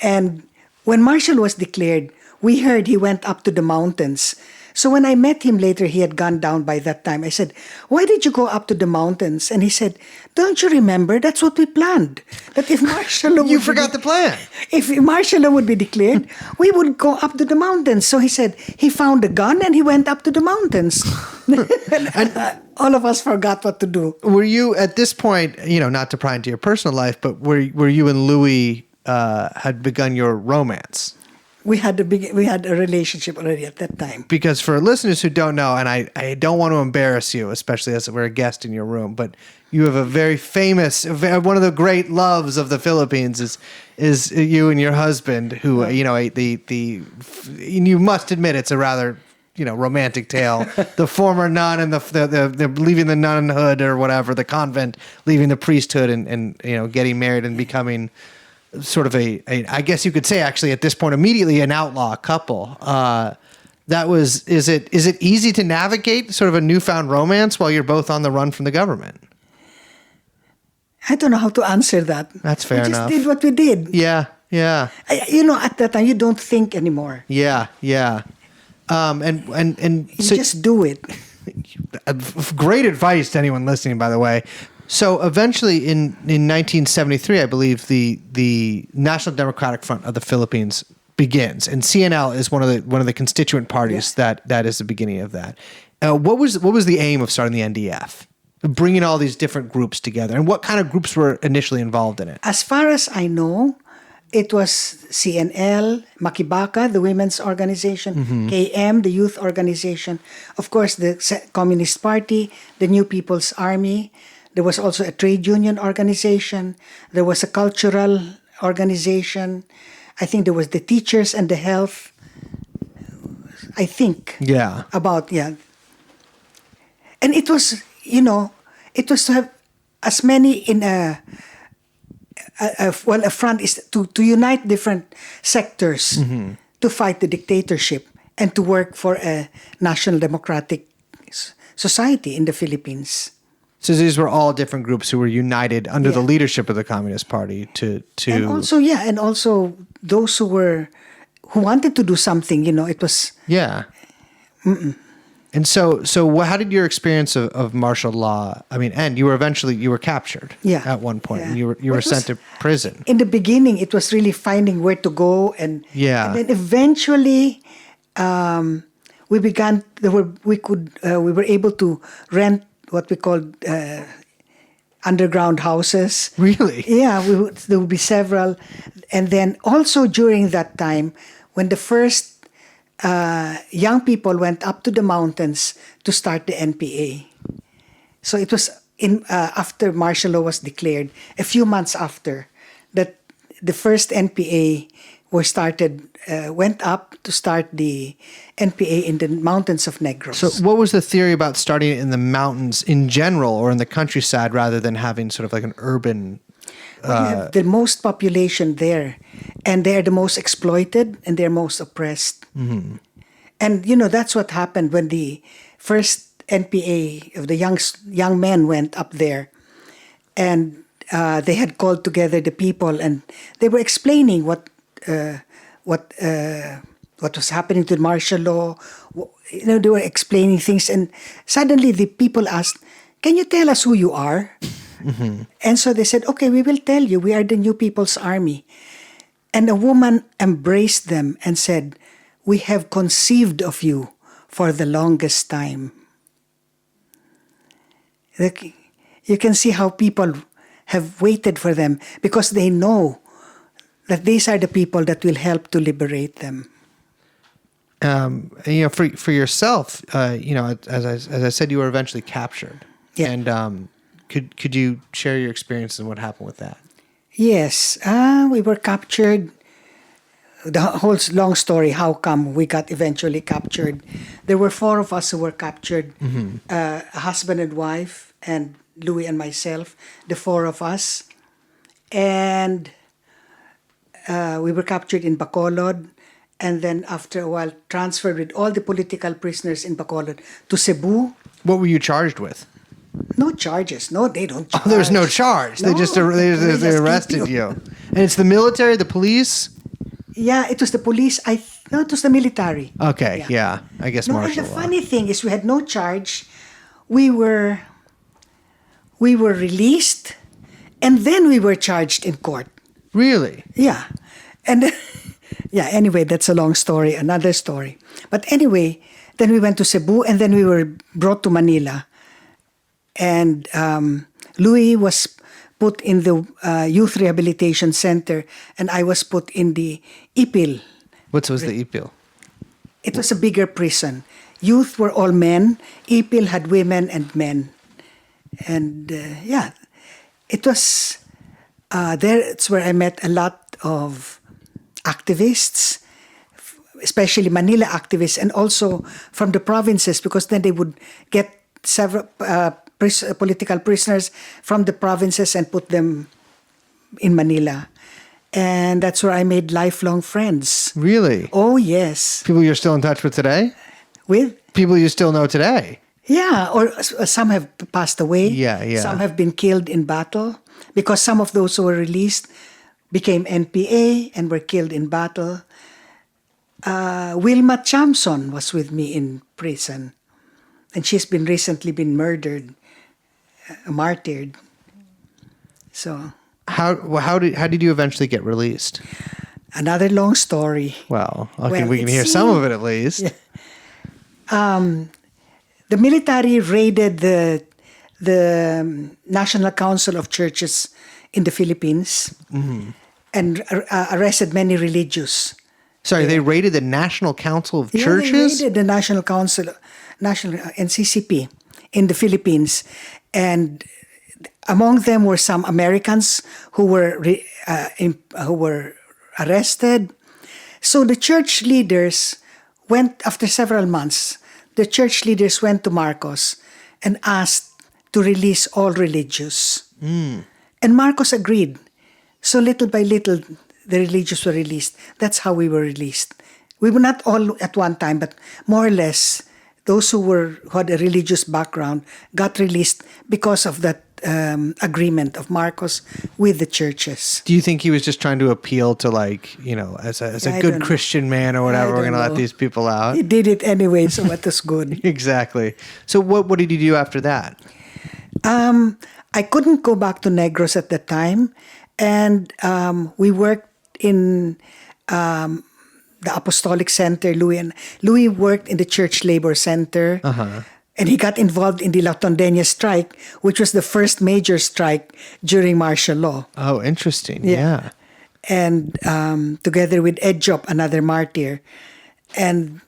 And when martial was declared, we heard he went up to the mountains. So when I met him later, he had gone down by that time. I said, "Why did you go up to the mountains?" And he said, "Don't you remember? That's what we planned. That if martial law You forgot the plan. If martial law would be declared, we would go up to the mountains." So he said he found a gun and he went up to the mountains. And all of us forgot what to do. Were you at this point, not to pry into your personal life, but were you and Louis had begun your romance? We had a relationship already at that time. Because for listeners who don't know, and I don't want to embarrass you, especially as we're a guest in your room, but you have a very famous, one of the great loves of the Philippines is you and your husband, who you must admit it's a rather romantic tale. The former nun and the leaving the nunhood or whatever, the convent, leaving the priesthood and getting married and becoming sort of I guess you could say actually at this point immediately an outlaw couple. Is it easy to navigate sort of a newfound romance while you're both on the run from the government? I don't know how to answer that. That's fair enough. We just did what we did. Yeah. At that time you don't think anymore. Yeah. And you just do it. Great advice to anyone listening, by the way. So eventually, in 1973, I believe the National Democratic Front of the Philippines begins, and CNL is one of the constituent parties that is the beginning of that. What was the aim of starting the NDF, bringing all these different groups together, and what kind of groups were initially involved in it? As far as I know, it was CNL, Makibaka, the women's organization, KM, the youth organization, of course, the Communist Party, the New People's Army. There was also a trade union organization. There was a cultural organization. I think there was the teachers and the health. I think. Yeah. And it was, it was to have as many in a front is to unite different sectors to fight the dictatorship and to work for a national democratic society in the Philippines. So these were all different groups who were united under the Yeah. leadership of the Communist Party to And also those who wanted to do something. It was yeah. And so how did your experience of martial law? I mean, end? You were captured. Yeah. At one point, Yeah. and you Well, were it sent was- to prison. in the beginning. It was really finding where to go, and Yeah. and then eventually we began. We were able to rent what we called underground houses. Really? Yeah, there would be several. And then also during that time, when the first young people went up to the mountains to start the NPA. So it was after martial law was declared, a few months after, that the first NPA went up to start the NPA in the mountains of Negros. So what was the theory about starting it in the mountains in general or in the countryside rather than having sort of like an urban? We have the most population there, and they're the most exploited and they're most oppressed. Mm-hmm. And that's what happened when the first NPA of the young men went up there, and they had called together the people, and they were explaining what was happening to martial law. They were explaining things, and suddenly the people asked, "Can you tell us who you are?" Mm-hmm. And so they said, "Okay, we will tell you. We are the New People's Army." And a woman embraced them and said, "We have conceived of you for the longest time." You can see how people have waited for them because they know that these are the people that will help to liberate them. For yourself, as I said, you were eventually captured. Yeah. And could you share your experience and what happened with that? Yes, we were captured. The whole long story, how come we got eventually captured. There were 4 of us who were captured, a husband and wife, and Louis and myself, the 4 of us. And we were captured in Bacolod, and then after a while transferred with all the political prisoners in Bacolod to Cebu. What were you charged with? No charges. No, they don't charge. Oh, there's no charge. They No, just they just keep arrested you. you. And it's the military, the police? Yeah, it was the police. No, it was the military. Okay, yeah. I guess No, and martial the law. funny thing is we had no charge. We were released, and then we were charged in court. Really? Yeah. And yeah, anyway, that's a long story, another story. But anyway, then we went to Cebu, and then we were brought to Manila. And Louis was put in the Youth Rehabilitation Center, and I was put in the IPIL. What was the EPIL? It was a bigger prison. Youth were all men. IPIL had women and men. And it was there. It's where I met a lot of activists, especially Manila activists, and also from the provinces, because then they would get several political prisoners from the provinces and put them in Manila. And that's where I made lifelong friends. Really? Oh, yes. People you're still in touch with today? With? People you still know today? Yeah, or some have passed away. Yeah. Some have been killed in battle because some of those who were released became NPA and were killed in battle. Wilma Chamson was with me in prison, and she's recently been murdered, martyred. So How did you eventually get released? another long story. Well, okay, Well, we can it hear some seemed- of it at least. The military raided the National Council of Churches in the Philippines and arrested many religious. Sorry, they raided the National Council of Yeah, Churches? they raided the National Council, NCCP in the Philippines, and among them were some Americans who were arrested. So the church leaders went after several months. The church leaders went to Marcos and asked to release all religious, and Marcos agreed. So little by little, the religious were released. That's how we were released. We were not all at one time, but more or less, those who had a religious background got released because of that agreement of Marcos with the churches. Do you think he was just trying to appeal to, like, as a good Christian man or whatever, we're going to let these people out? He did it anyway, so what was good. Exactly. So what did he do after that? I couldn't go back to Negros at the time, and we worked in the Apostolic Center. Louis worked in the Church Labor Center, and he got involved in the La Tondena strike, which was the first major strike during martial law. Oh, interesting. Yeah. And together with Ed Jop, another martyr. And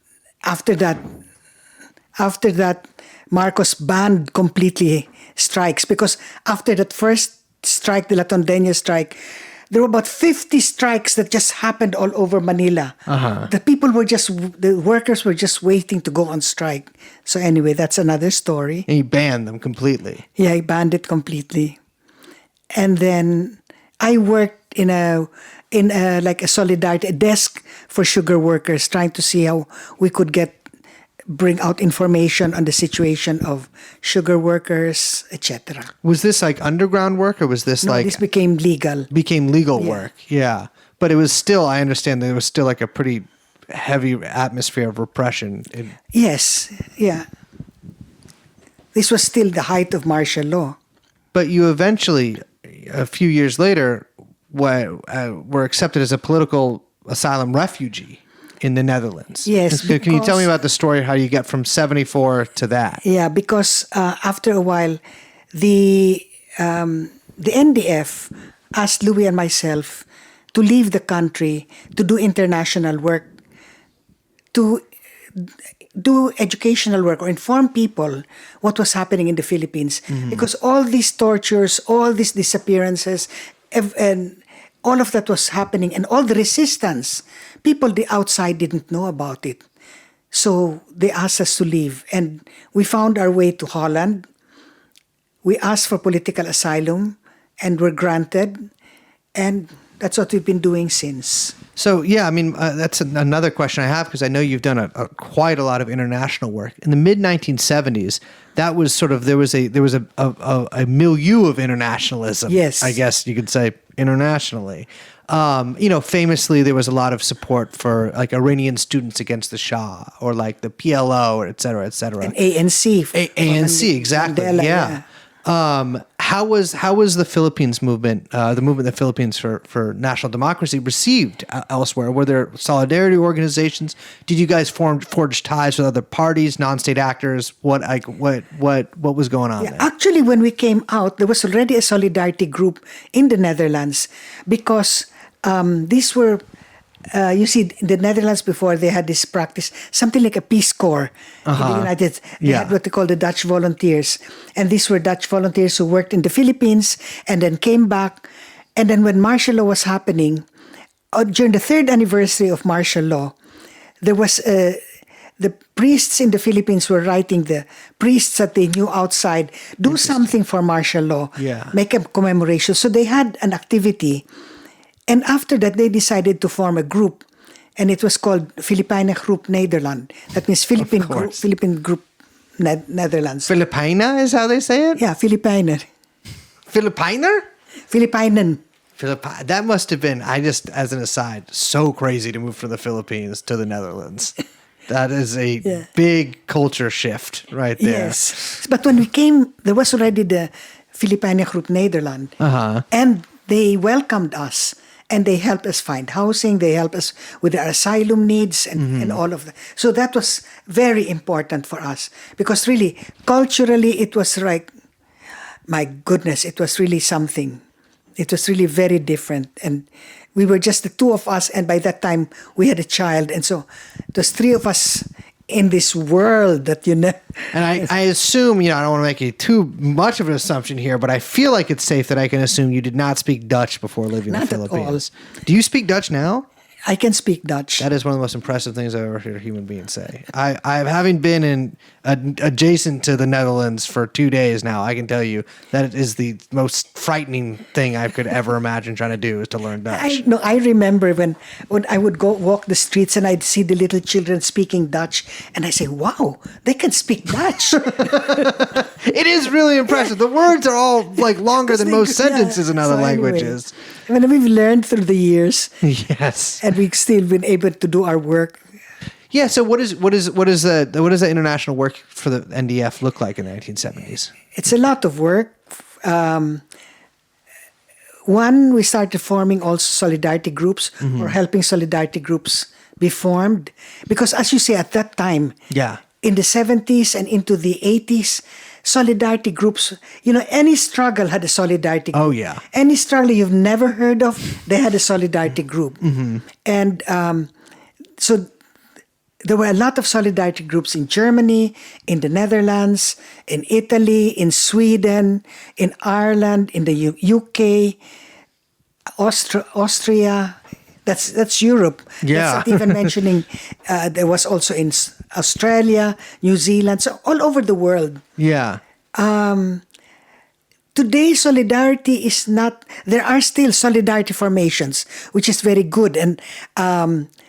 after that, Marcos banned completely strikes, because after that first strike, the La Tondena strike, there were about 50 strikes that just happened all over Manila. The workers were just waiting to go on strike. So anyway, that's another story. And he banned them completely. Yeah, he banned it completely. And then I worked in a solidarity, a desk for sugar workers, trying to see how we could bring out information on the situation of sugar workers, etc. Was this like underground work, or was this this became legal? Became legal work, yeah. But it was still, I understand that it was still like a pretty heavy atmosphere of repression. Yes, yeah. This was still the height of martial law. But you eventually, a few years later, were accepted as a political asylum refugee in the Netherlands. Yes. Can you tell me about the story, how you get from 74 to that? Yeah, because after a while, the NDF asked Louis and myself to leave the country to do international work, to do educational work or inform people what was happening in the Philippines. Because all these tortures, all these disappearances, and all of that was happening, and all the resistance, people the outside didn't know about it. So they asked us to leave, and we found our way to Holland. We asked for political asylum and were granted, and that's what we've been doing since. So, yeah, I mean, that's another question I have, because I know you've done quite a lot of international work. In the mid-1970s, that was sort of, there was a milieu of internationalism. Yes. I guess you could say internationally. Famously, there was a lot of support for like Iranian students against the Shah, or like the PLO, or et cetera, et cetera. And ANC. ANC, exactly. Mandela, yeah. How was the Philippines movement, the movement in the Philippines for national democracy, received elsewhere? Were there solidarity organizations? Did you guys forge ties with other parties, non-state actors? What was going on there? Actually, when we came out, there was already a solidarity group in the Netherlands, because these were. You see, in the Netherlands before, they had this practice, something like a Peace Corps. In the United States, they had what they call the Dutch volunteers. And these were Dutch volunteers who worked in the Philippines and then came back. And then when martial law was happening, during the 3rd anniversary of martial law, there was the priests in the Philippines were writing, the priests that they knew outside, do something for martial law, make a commemoration. So they had an activity. And after that, they decided to form a group, and it was called Filipijnen Groep Nederland. That means Philippine Group Netherlands. Filipina is how they say it? Yeah, Filipijner. Filipiner? Filipijnen. That must have been, as an aside, so crazy to move from the Philippines to the Netherlands. That is a big culture shift right there. Yes. But when we came, there was already the Filipijnen Groep Nederland. And they welcomed us. And they helped us find housing. They helped us with our asylum needs and all of that. So that was very important for us, because really, culturally, it was like, my goodness, it was really something. It was really very different. And we were just the two of us. And by that time, we had a child. And so it was 3 of us in this world that, And I assume, I don't want to make too much of an assumption here, but I feel like it's safe that I can assume you did not speak Dutch before living in the Philippines. Not at all. Do you speak Dutch now? I can speak Dutch. That is one of the most impressive things I've ever heard a human being say. I having been adjacent to the Netherlands for 2 days now, I can tell you that it is the most frightening thing I could ever imagine trying to do is to learn Dutch. I remember when I would go walk the streets and I'd see the little children speaking Dutch, and I say, "Wow, they can speak Dutch." It is really impressive. The words are all like longer than most sentences in other So anyway, languages. I mean, we've learned through the years, Yes. and we've still been able to do our work. Yeah. So what does the international work for the NDF look like in the 1970s? It's a lot of work. One, we started forming also solidarity groups or helping solidarity groups be formed. Because as you say, at that time, Yeah. in the 70s and into the 80s, solidarity groups, any struggle had a solidarity group. Oh, yeah. Any struggle you've never heard of, they had a solidarity group. And so there were a lot of solidarity groups in Germany, in the Netherlands, in Italy, in Sweden, in Ireland, in the UK, Austria. That's Europe. Yeah. That's not even mentioning. There was also in Australia, New Zealand, so all over the world. Yeah. Today, solidarity is not. There are still solidarity formations, which is very good. And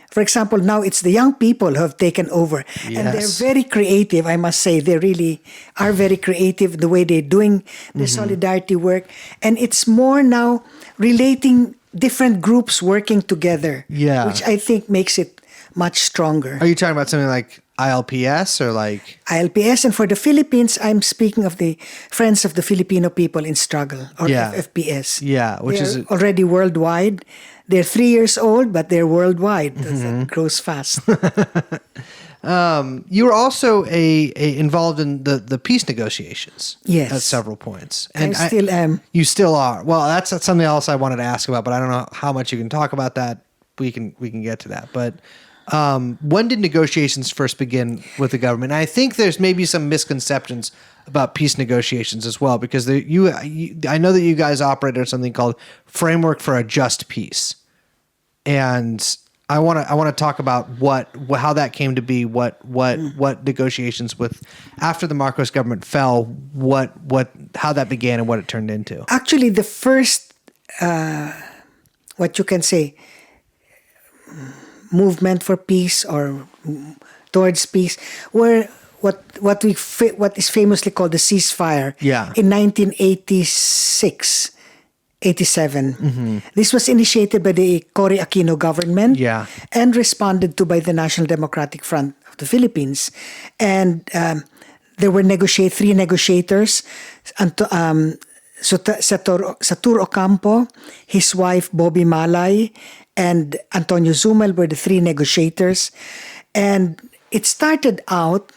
for example, now it's the young people who have taken over, and they're Yes. very creative. I must say, they really are very creative the way they're doing their solidarity work, and it's more now relating different groups working together. Yeah. Which I think makes it much stronger. Are you talking about something like ILPS or like? ILPS, and for the Philippines, I'm speaking of the Friends of the Filipino People in Struggle, or Yeah. FFPS. Yeah, which They're is already worldwide. They're 3 years old, but they're worldwide. That grows fast. You were also involved in the peace negotiations. Yes. At several points. I still am. You still are. Well, that's something else I wanted to ask about, but I don't know how much you can talk about that. We can get to that. But when did negotiations first begin with the government? And I think there's maybe some misconceptions about peace negotiations as well, because I know that you guys operate on something called Framework for a Just Peace, and I want to talk about how that came to be, what negotiations with after the Marcos government fell, how that began and what it turned into. Actually, the first, what you can say, movement for peace or towards peace were what is famously called the ceasefire. Yeah. In 1986. 87. This was initiated by the Cory Aquino government, Yeah. and responded to by the National Democratic Front of the Philippines. And there were three negotiators, Satur Ocampo, his wife Bobby Malay, and Antonio Zumel were the three negotiators. And it started out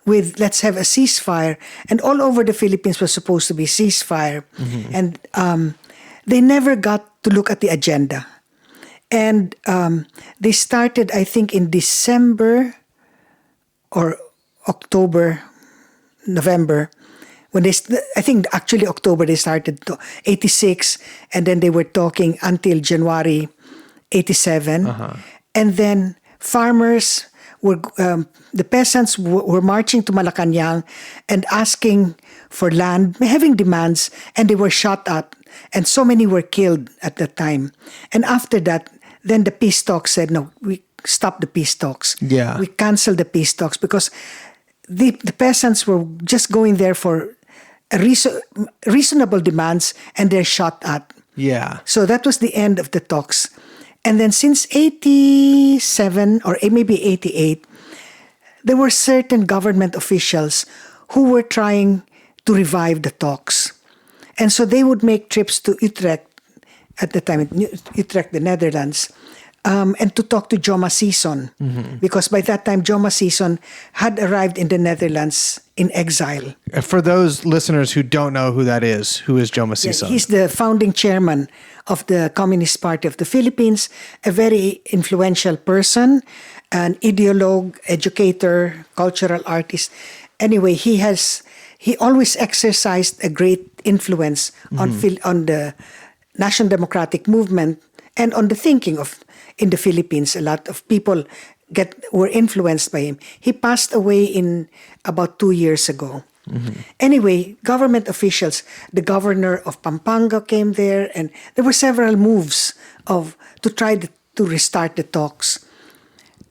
with, let's have a ceasefire, and all over the Philippines was supposed to be ceasefire. And they never got to look at the agenda. And they started, I think, in December or October, November, when I think actually October they started, 86, and then they were talking until January 87. And then farmers were, the peasants were marching to Malacanang and asking for land, having demands, and they were shot at. And so many were killed at that time. And after that, then the peace talks said, no, we stop the peace talks. Yeah. We cancel the peace talks because the peasants were just going there for reasonable demands, and they're shot at. Yeah. So that was the end of the talks. And then since 87 or maybe 88, there were certain government officials who were trying to revive the talks. And so they would make trips to Utrecht, at the time, Utrecht, the Netherlands, and to talk to Joma Sison. Because by that time, Joma Sison had arrived in the Netherlands in exile. For those listeners who don't know who that is, who is Joma Yeah, Sison? he's the founding chairman of the Communist Party of the Philippines, a very influential person, an ideologue, educator, cultural artist. Anyway, he always exercised a great influence on the National Democratic Movement and on the thinking of in the Philippines. A lot of people were influenced by him. He passed away in about 2 years ago. Anyway, government officials, the governor of Pampanga came there, and there were several moves to try to restart the talks.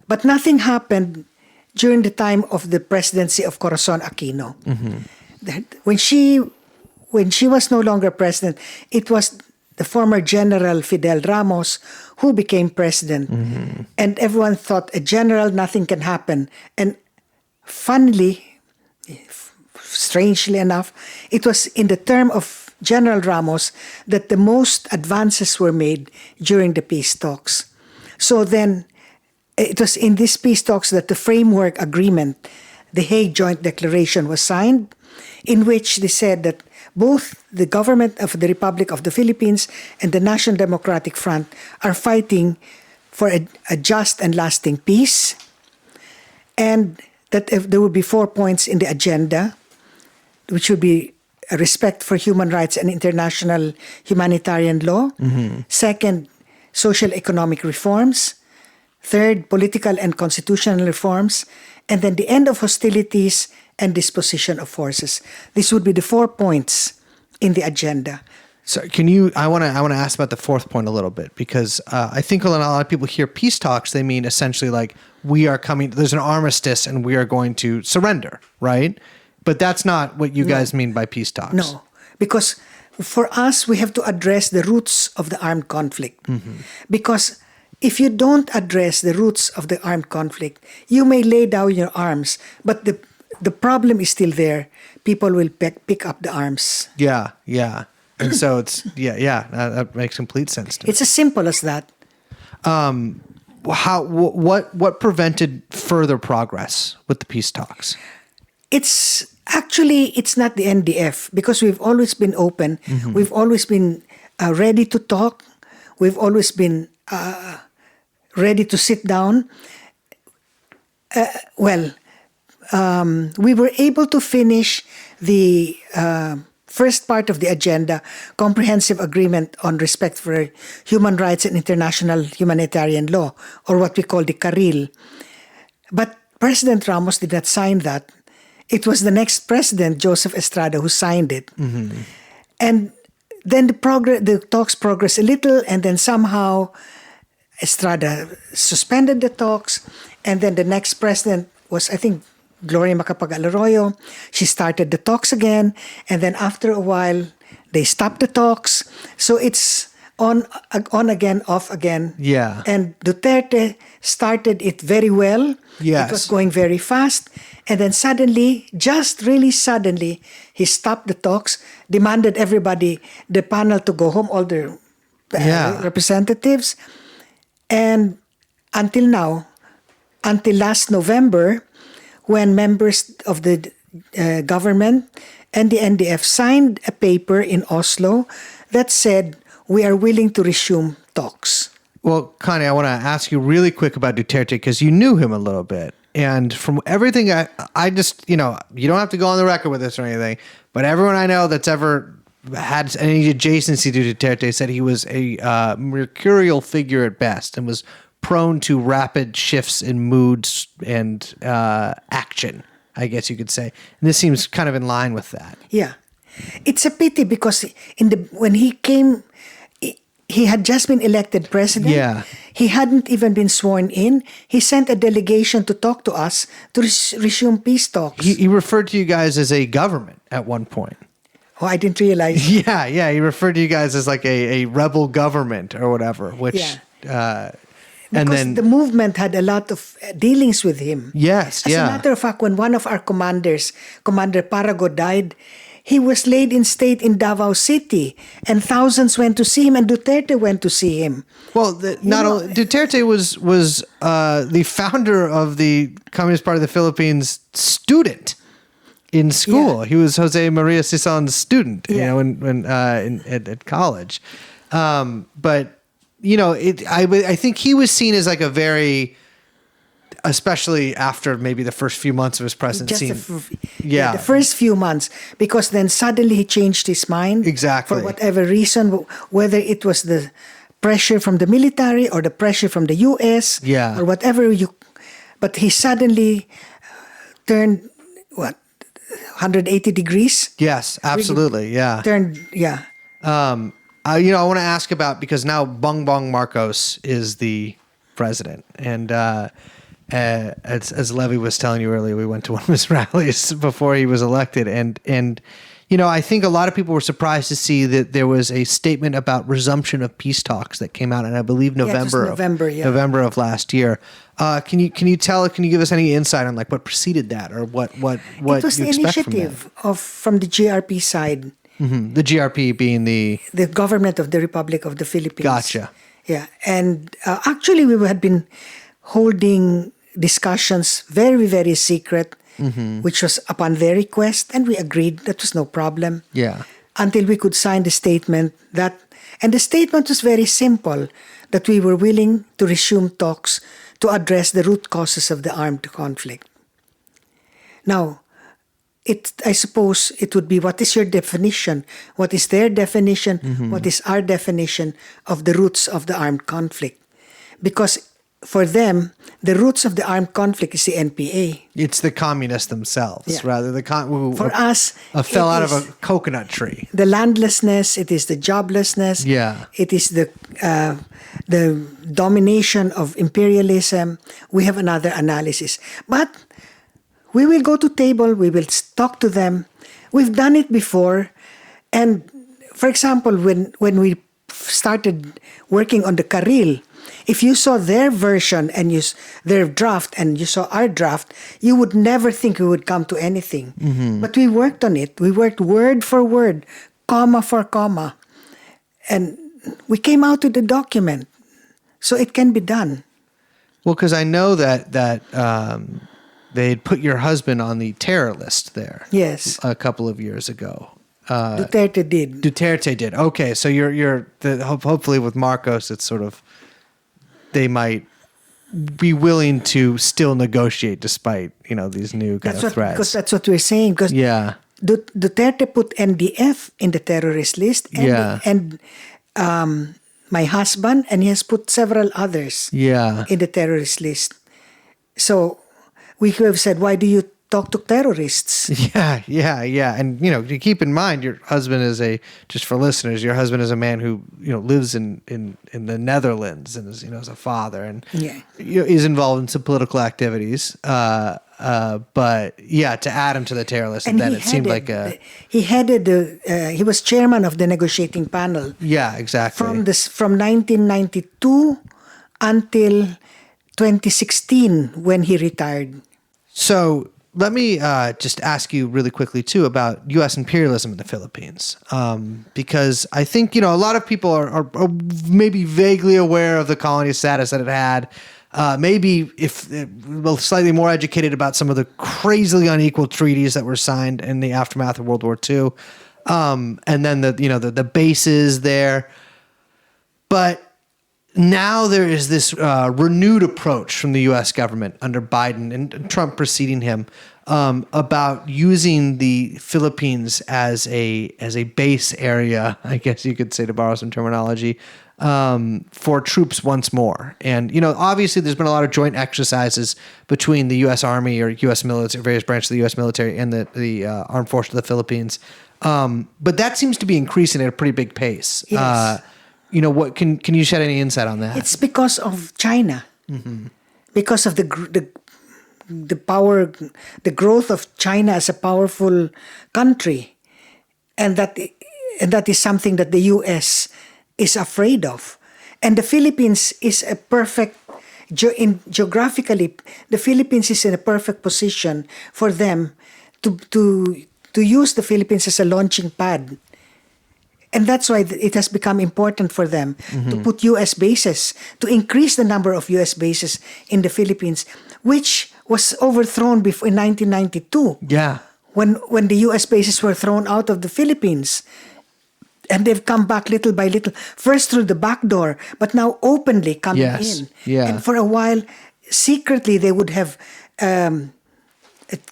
But nothing happened during the time of the presidency of Corazon Aquino. When she was no longer president, it was the former General Fidel Ramos who became president. And everyone thought, a general, nothing can happen. And funnily, strangely enough, it was in the term of General Ramos that the most advances were made during the peace talks. So then, it was in these peace talks that the framework agreement, the Hague Joint Declaration, was signed, in which they said that both the government of the Republic of the Philippines and the National Democratic Front are fighting for a just and lasting peace, and that if there would be 4 points in the agenda, which would be a respect for human rights and international humanitarian law. Second, social economic reforms. Third, political and constitutional reforms. And then the end of hostilities and disposition of forces. This would be the 4 points in the agenda. So I want to ask about the fourth point a little bit, because I think when a lot of people hear peace talks, they mean essentially like there's an armistice and we are going to surrender, right? But that's not what you guys mean by peace talks. No, because for us, we have to address the roots of the armed conflict. Because if you don't address the roots of the armed conflict, you may lay down your arms, but the problem is still there. People will pick up the arms. Yeah. And so that makes complete sense to me. It's as simple as that. What prevented further progress with the peace talks? It's not the NDF, because we've always been open. We've always been ready to talk. We've always been ready to sit down. We were able to finish the first part of the agenda, Comprehensive Agreement on Respect for Human Rights and International Humanitarian Law, or what we call the CARIL. But President Ramos did not sign that. It was the next president, Joseph Estrada, who signed it. And then the talks progressed a little, and then somehow Estrada suspended the talks, and then the next president was, I think, Gloria Macapagal-Arroyo. She started the talks again, and then after a while, they stopped the talks. So it's on again, off again. Yeah. And Duterte started it very well. Yes. It was going very fast. And then suddenly, just really suddenly, he stopped the talks, demanded everybody, the panel, to go home, all the representatives. And until now, until last November, when members of the government and the NDF signed a paper in Oslo that said, we are willing to resume talks. Well, Coni, I want to ask you really quick about Duterte, because you knew him a little bit. And from everything I just, you don't have to go on the record with this or anything, but everyone I know that's ever had any adjacency to Duterte said he was a mercurial figure at best and was prone to rapid shifts in moods and action, I guess you could say. And this seems kind of in line with that. Yeah. It's a pity because when he came, he had just been elected president. Yeah. He hadn't even been sworn in. He sent a delegation to talk to us to resume peace talks. He referred to you guys as a government at one point. Oh, I didn't realize. Yeah. He referred to you guys as like a rebel government or whatever, which... and because then the movement had a lot of dealings with him. Yes, As a matter of fact, when one of our commanders, Commander Parago, died, he was laid in state in Davao City, and thousands went to see him, and Duterte went to see him. Well, Duterte was the founder of the Communist Party of the Philippines student in school. Yeah. He was Jose Maria Sison's student, at college. But I think he was seen as like a very, especially after maybe the first few months of his presidency. The first few months, because then suddenly he changed his mind. Exactly. For whatever reason, whether it was the pressure from the military or the pressure from the U.S. Yeah. or whatever but he suddenly turned 180 degrees. Yes, absolutely. Yeah. I want to ask about, because now Bongbong Marcos is the president, and as Levy was telling you earlier, we went to one of his rallies before he was elected, and I think a lot of people were surprised to see that there was a statement about resumption of peace talks that came out, and I believe November of last year. Can you give us any insight on like what preceded that, or what It was you the expect initiative from the GRP side. from that? The GRP being the government of the Republic of the Philippines. Gotcha. Yeah, and actually we had been holding discussions very, very secret, which was upon their request, and we agreed that was no problem. Yeah. Until we could sign the statement and the statement was very simple, that we were willing to resume talks to address the root causes of the armed conflict. Now, I suppose it would be, what is your definition? What is their definition? What is our definition of the roots of the armed conflict? Because for them, the roots of the armed conflict is the NPA. It's the communists themselves, rather For us, fell out of a coconut tree. The landlessness, it is the joblessness. Yeah. It is the domination of imperialism. We have another analysis, but we will go to table. We will talk to them. We've done it before, and for example, when we started working on the Karil, if you saw their version and their draft and you saw our draft, you would never think we would come to anything. But we worked on it. We worked word for word, comma for comma, and we came out with a document. So it can be done. Well, because I know that they had put your husband on the terror list there. Yes. A couple of years ago. Duterte did. Duterte did. Okay, so hopefully with Marcos, it's sort of, they might be willing to still negotiate despite these new kind of threats. Because that's what we're saying. Because Duterte put NDF in the terrorist list, and my husband, and he has put several others in the terrorist list. So we could have said, why do you talk to terrorists? Yeah. And, you keep in mind, your husband is just for listeners, your husband is a man who, lives in the Netherlands and is, is a father and is involved in some political activities. But to add him to the terror list, and then it seemed like he headed he was chairman of the negotiating panel. Yeah, exactly. From 1992 until 2016 when he retired. So let me just ask you really quickly, too, about U.S. imperialism in the Philippines. Because I think, a lot of people are maybe vaguely aware of the colony status that it had. Maybe slightly more educated about some of the crazily unequal treaties that were signed in the aftermath of World War II. And then the bases there. But now there is this renewed approach from the U.S. government under Biden and Trump preceding him about using the Philippines as a base area, I guess you could say, to borrow some terminology, for troops once more. And, obviously there's been a lot of joint exercises between the U.S. Army or U.S. military, various branches of the U.S. military and the armed forces of the Philippines. But that seems to be increasing at a pretty big pace. Yes. What can you shed any insight on that? It's because of China, because of the power, the growth of China as a powerful country, and that is something that the U.S. is afraid of, and the Philippines is a perfect geographically. The Philippines is in a perfect position for them to use the Philippines as a launching pad. And that's why it has become important for them to put U.S. bases, to increase the number of U.S. bases in the Philippines, which was overthrown before in 1992. Yeah. When the U.S. bases were thrown out of the Philippines. And they've come back little by little, first through the back door, but now openly coming in. Yeah. And for a while, secretly, they would have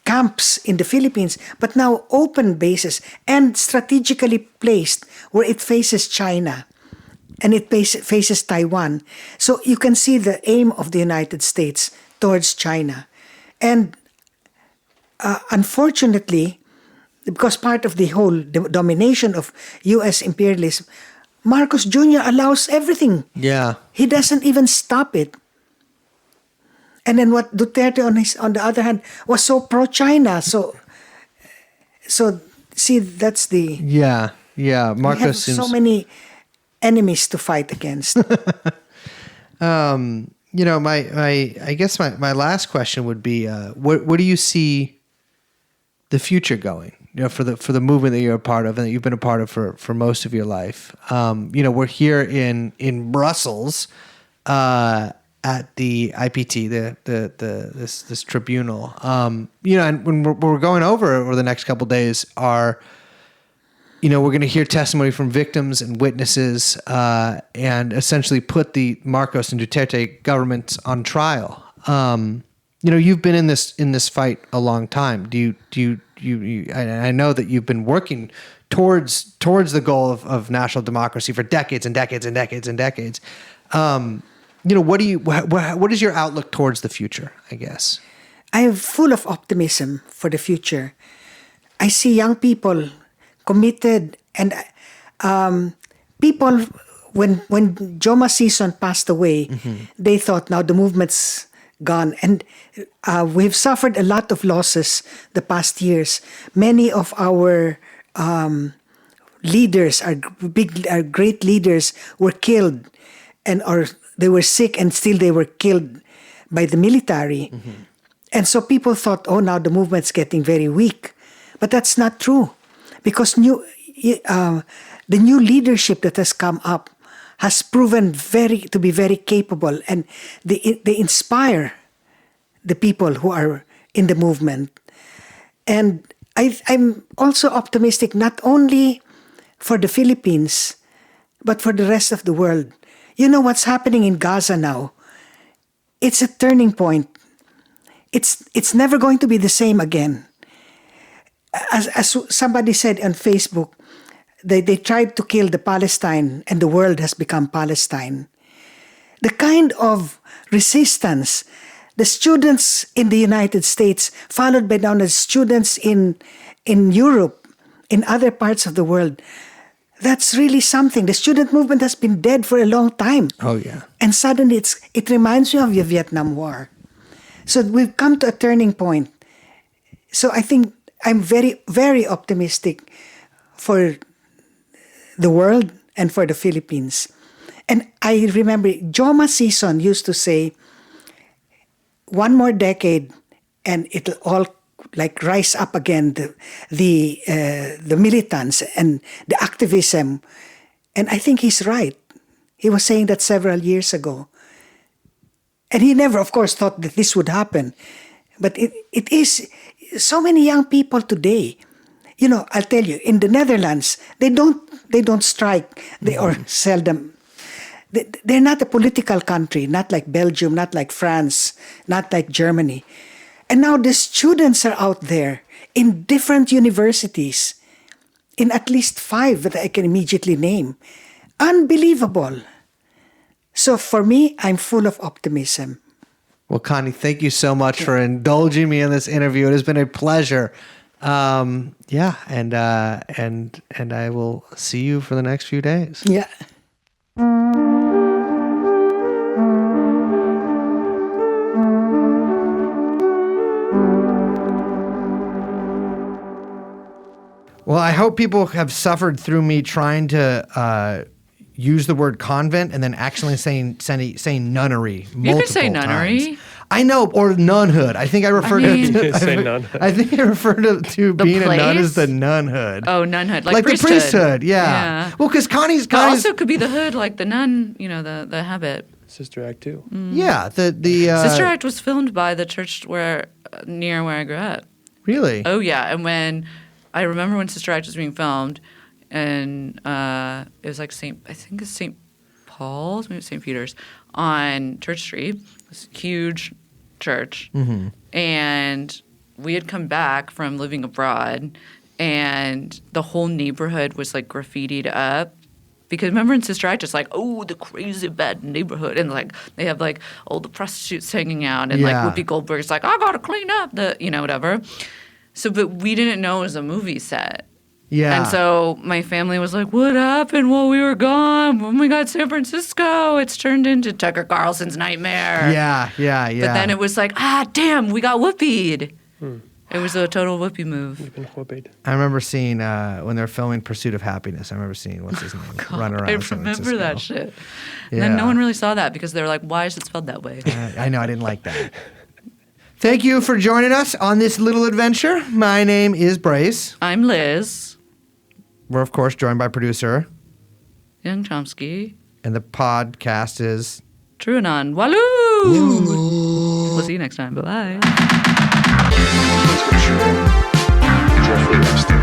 camps in the Philippines, but now open bases and strategically placed where it faces China and it faces Taiwan. So you can see the aim of the United States towards China. And unfortunately, because part of the whole domination of U.S. imperialism, Marcos Jr. allows everything. Yeah. He doesn't even stop it. And then what Duterte, on the other hand, was so pro-China. So see, that's the... Yeah. Yeah. We Marcos have seems... so many enemies to fight against. I guess my last question would be, where do you see the future going? For the movement that you're a part of and that you've been a part of for most of your life. We're here in Brussels at the IPT, this tribunal. And when we're going over the next couple of days we're going to hear testimony from victims and witnesses and essentially put the Marcos and Duterte governments on trial. You've been in this fight a long time. I know that you've been working towards the goal of national democracy for decades and decades and decades and decades. What is your outlook towards the future, I guess? I am full of optimism for the future. I see young people committed, and people, when Joma Sison passed away, they thought, now the movement's gone. And we've suffered a lot of losses the past years. Many of our leaders, our great leaders, were killed, or they were sick, and still they were killed by the military. And so people thought, oh, now the movement's getting very weak. But that's not true, because the new leadership that has come up has proven to be very capable, and they inspire the people who are in the movement. And I'm also optimistic not only for the Philippines, but for the rest of the world. You know what's happening in Gaza now? It's a turning point. It's never going to be the same again. As somebody said on Facebook, they tried to kill the Palestine, and the world has become Palestine. The kind of resistance, the students in the United States, followed by now the students in Europe, in other parts of the world, that's really something. The student movement has been dead for a long time. Oh, yeah. And suddenly it reminds me of the Vietnam War. So we've come to a turning point. So I think I'm very, very optimistic for the world and for the Philippines. And I remember Joma Sison used to say, one more decade and it'll all rise up again, the militants and the activism. And I think he's right. He was saying that several years ago. And he never, of course, thought that this would happen. But it is so many young people today. I'll tell you, in the Netherlands, they don't strike. Or seldom. They're not a political country, not like Belgium, not like France, not like Germany. And now the students are out there in different universities, in at least 5 that I can immediately name. Unbelievable. So for me, I'm full of optimism. Well, Coni, thank you so much for indulging me in this interview. It has been a pleasure. And I will see you for the next few days. Yeah. Well, I hope people have suffered through me trying to use the word convent and then actually saying nunnery multiple You can say nunnery. times. I know, or nunhood. I think I refer I think I refer to being a nun as the nunhood. Oh, nunhood, like priesthood. the priesthood. Yeah. Well, because Connie's But also could be the hood, like the nun. The habit. Sister Act 2. Yeah. The Sister Act was filmed by the church near where I grew up. Really? Oh yeah, and I remember when Sister Act was being filmed, and it was like St. Paul's, maybe St. Peter's, on Church Street. This huge church. Mm-hmm. And we had come back from living abroad, and the whole neighborhood was like graffitied up Because remember in Sister Act, it's like, oh, the crazy bad neighborhood. And like they have like all the prostitutes hanging out. And like Yeah. Whoopi Goldberg's like, I got to clean up the, whatever. So, but we didn't know it was a movie set. Yeah. And so my family was like, what happened while we were gone? Oh my God, San Francisco. It's turned into Tucker Carlson's nightmare. Yeah. But then it was like, damn, we got whoopied. It was a total whoopie move. I remember seeing when they're filming Pursuit of Happiness. I remember seeing what's his name run around. I San remember Francisco. that shit. And Yeah. then no one really saw that because they were like, why is it spelled that way? I know, I didn't like that. Thank you for joining us on this little adventure. My name is Brace. I'm Liz, We're, of course, joined by producer, Young Chomsky, and the podcast is... TrueAnon. Waloo! We'll see you next time. Bye-bye. Jeffrey Epstein.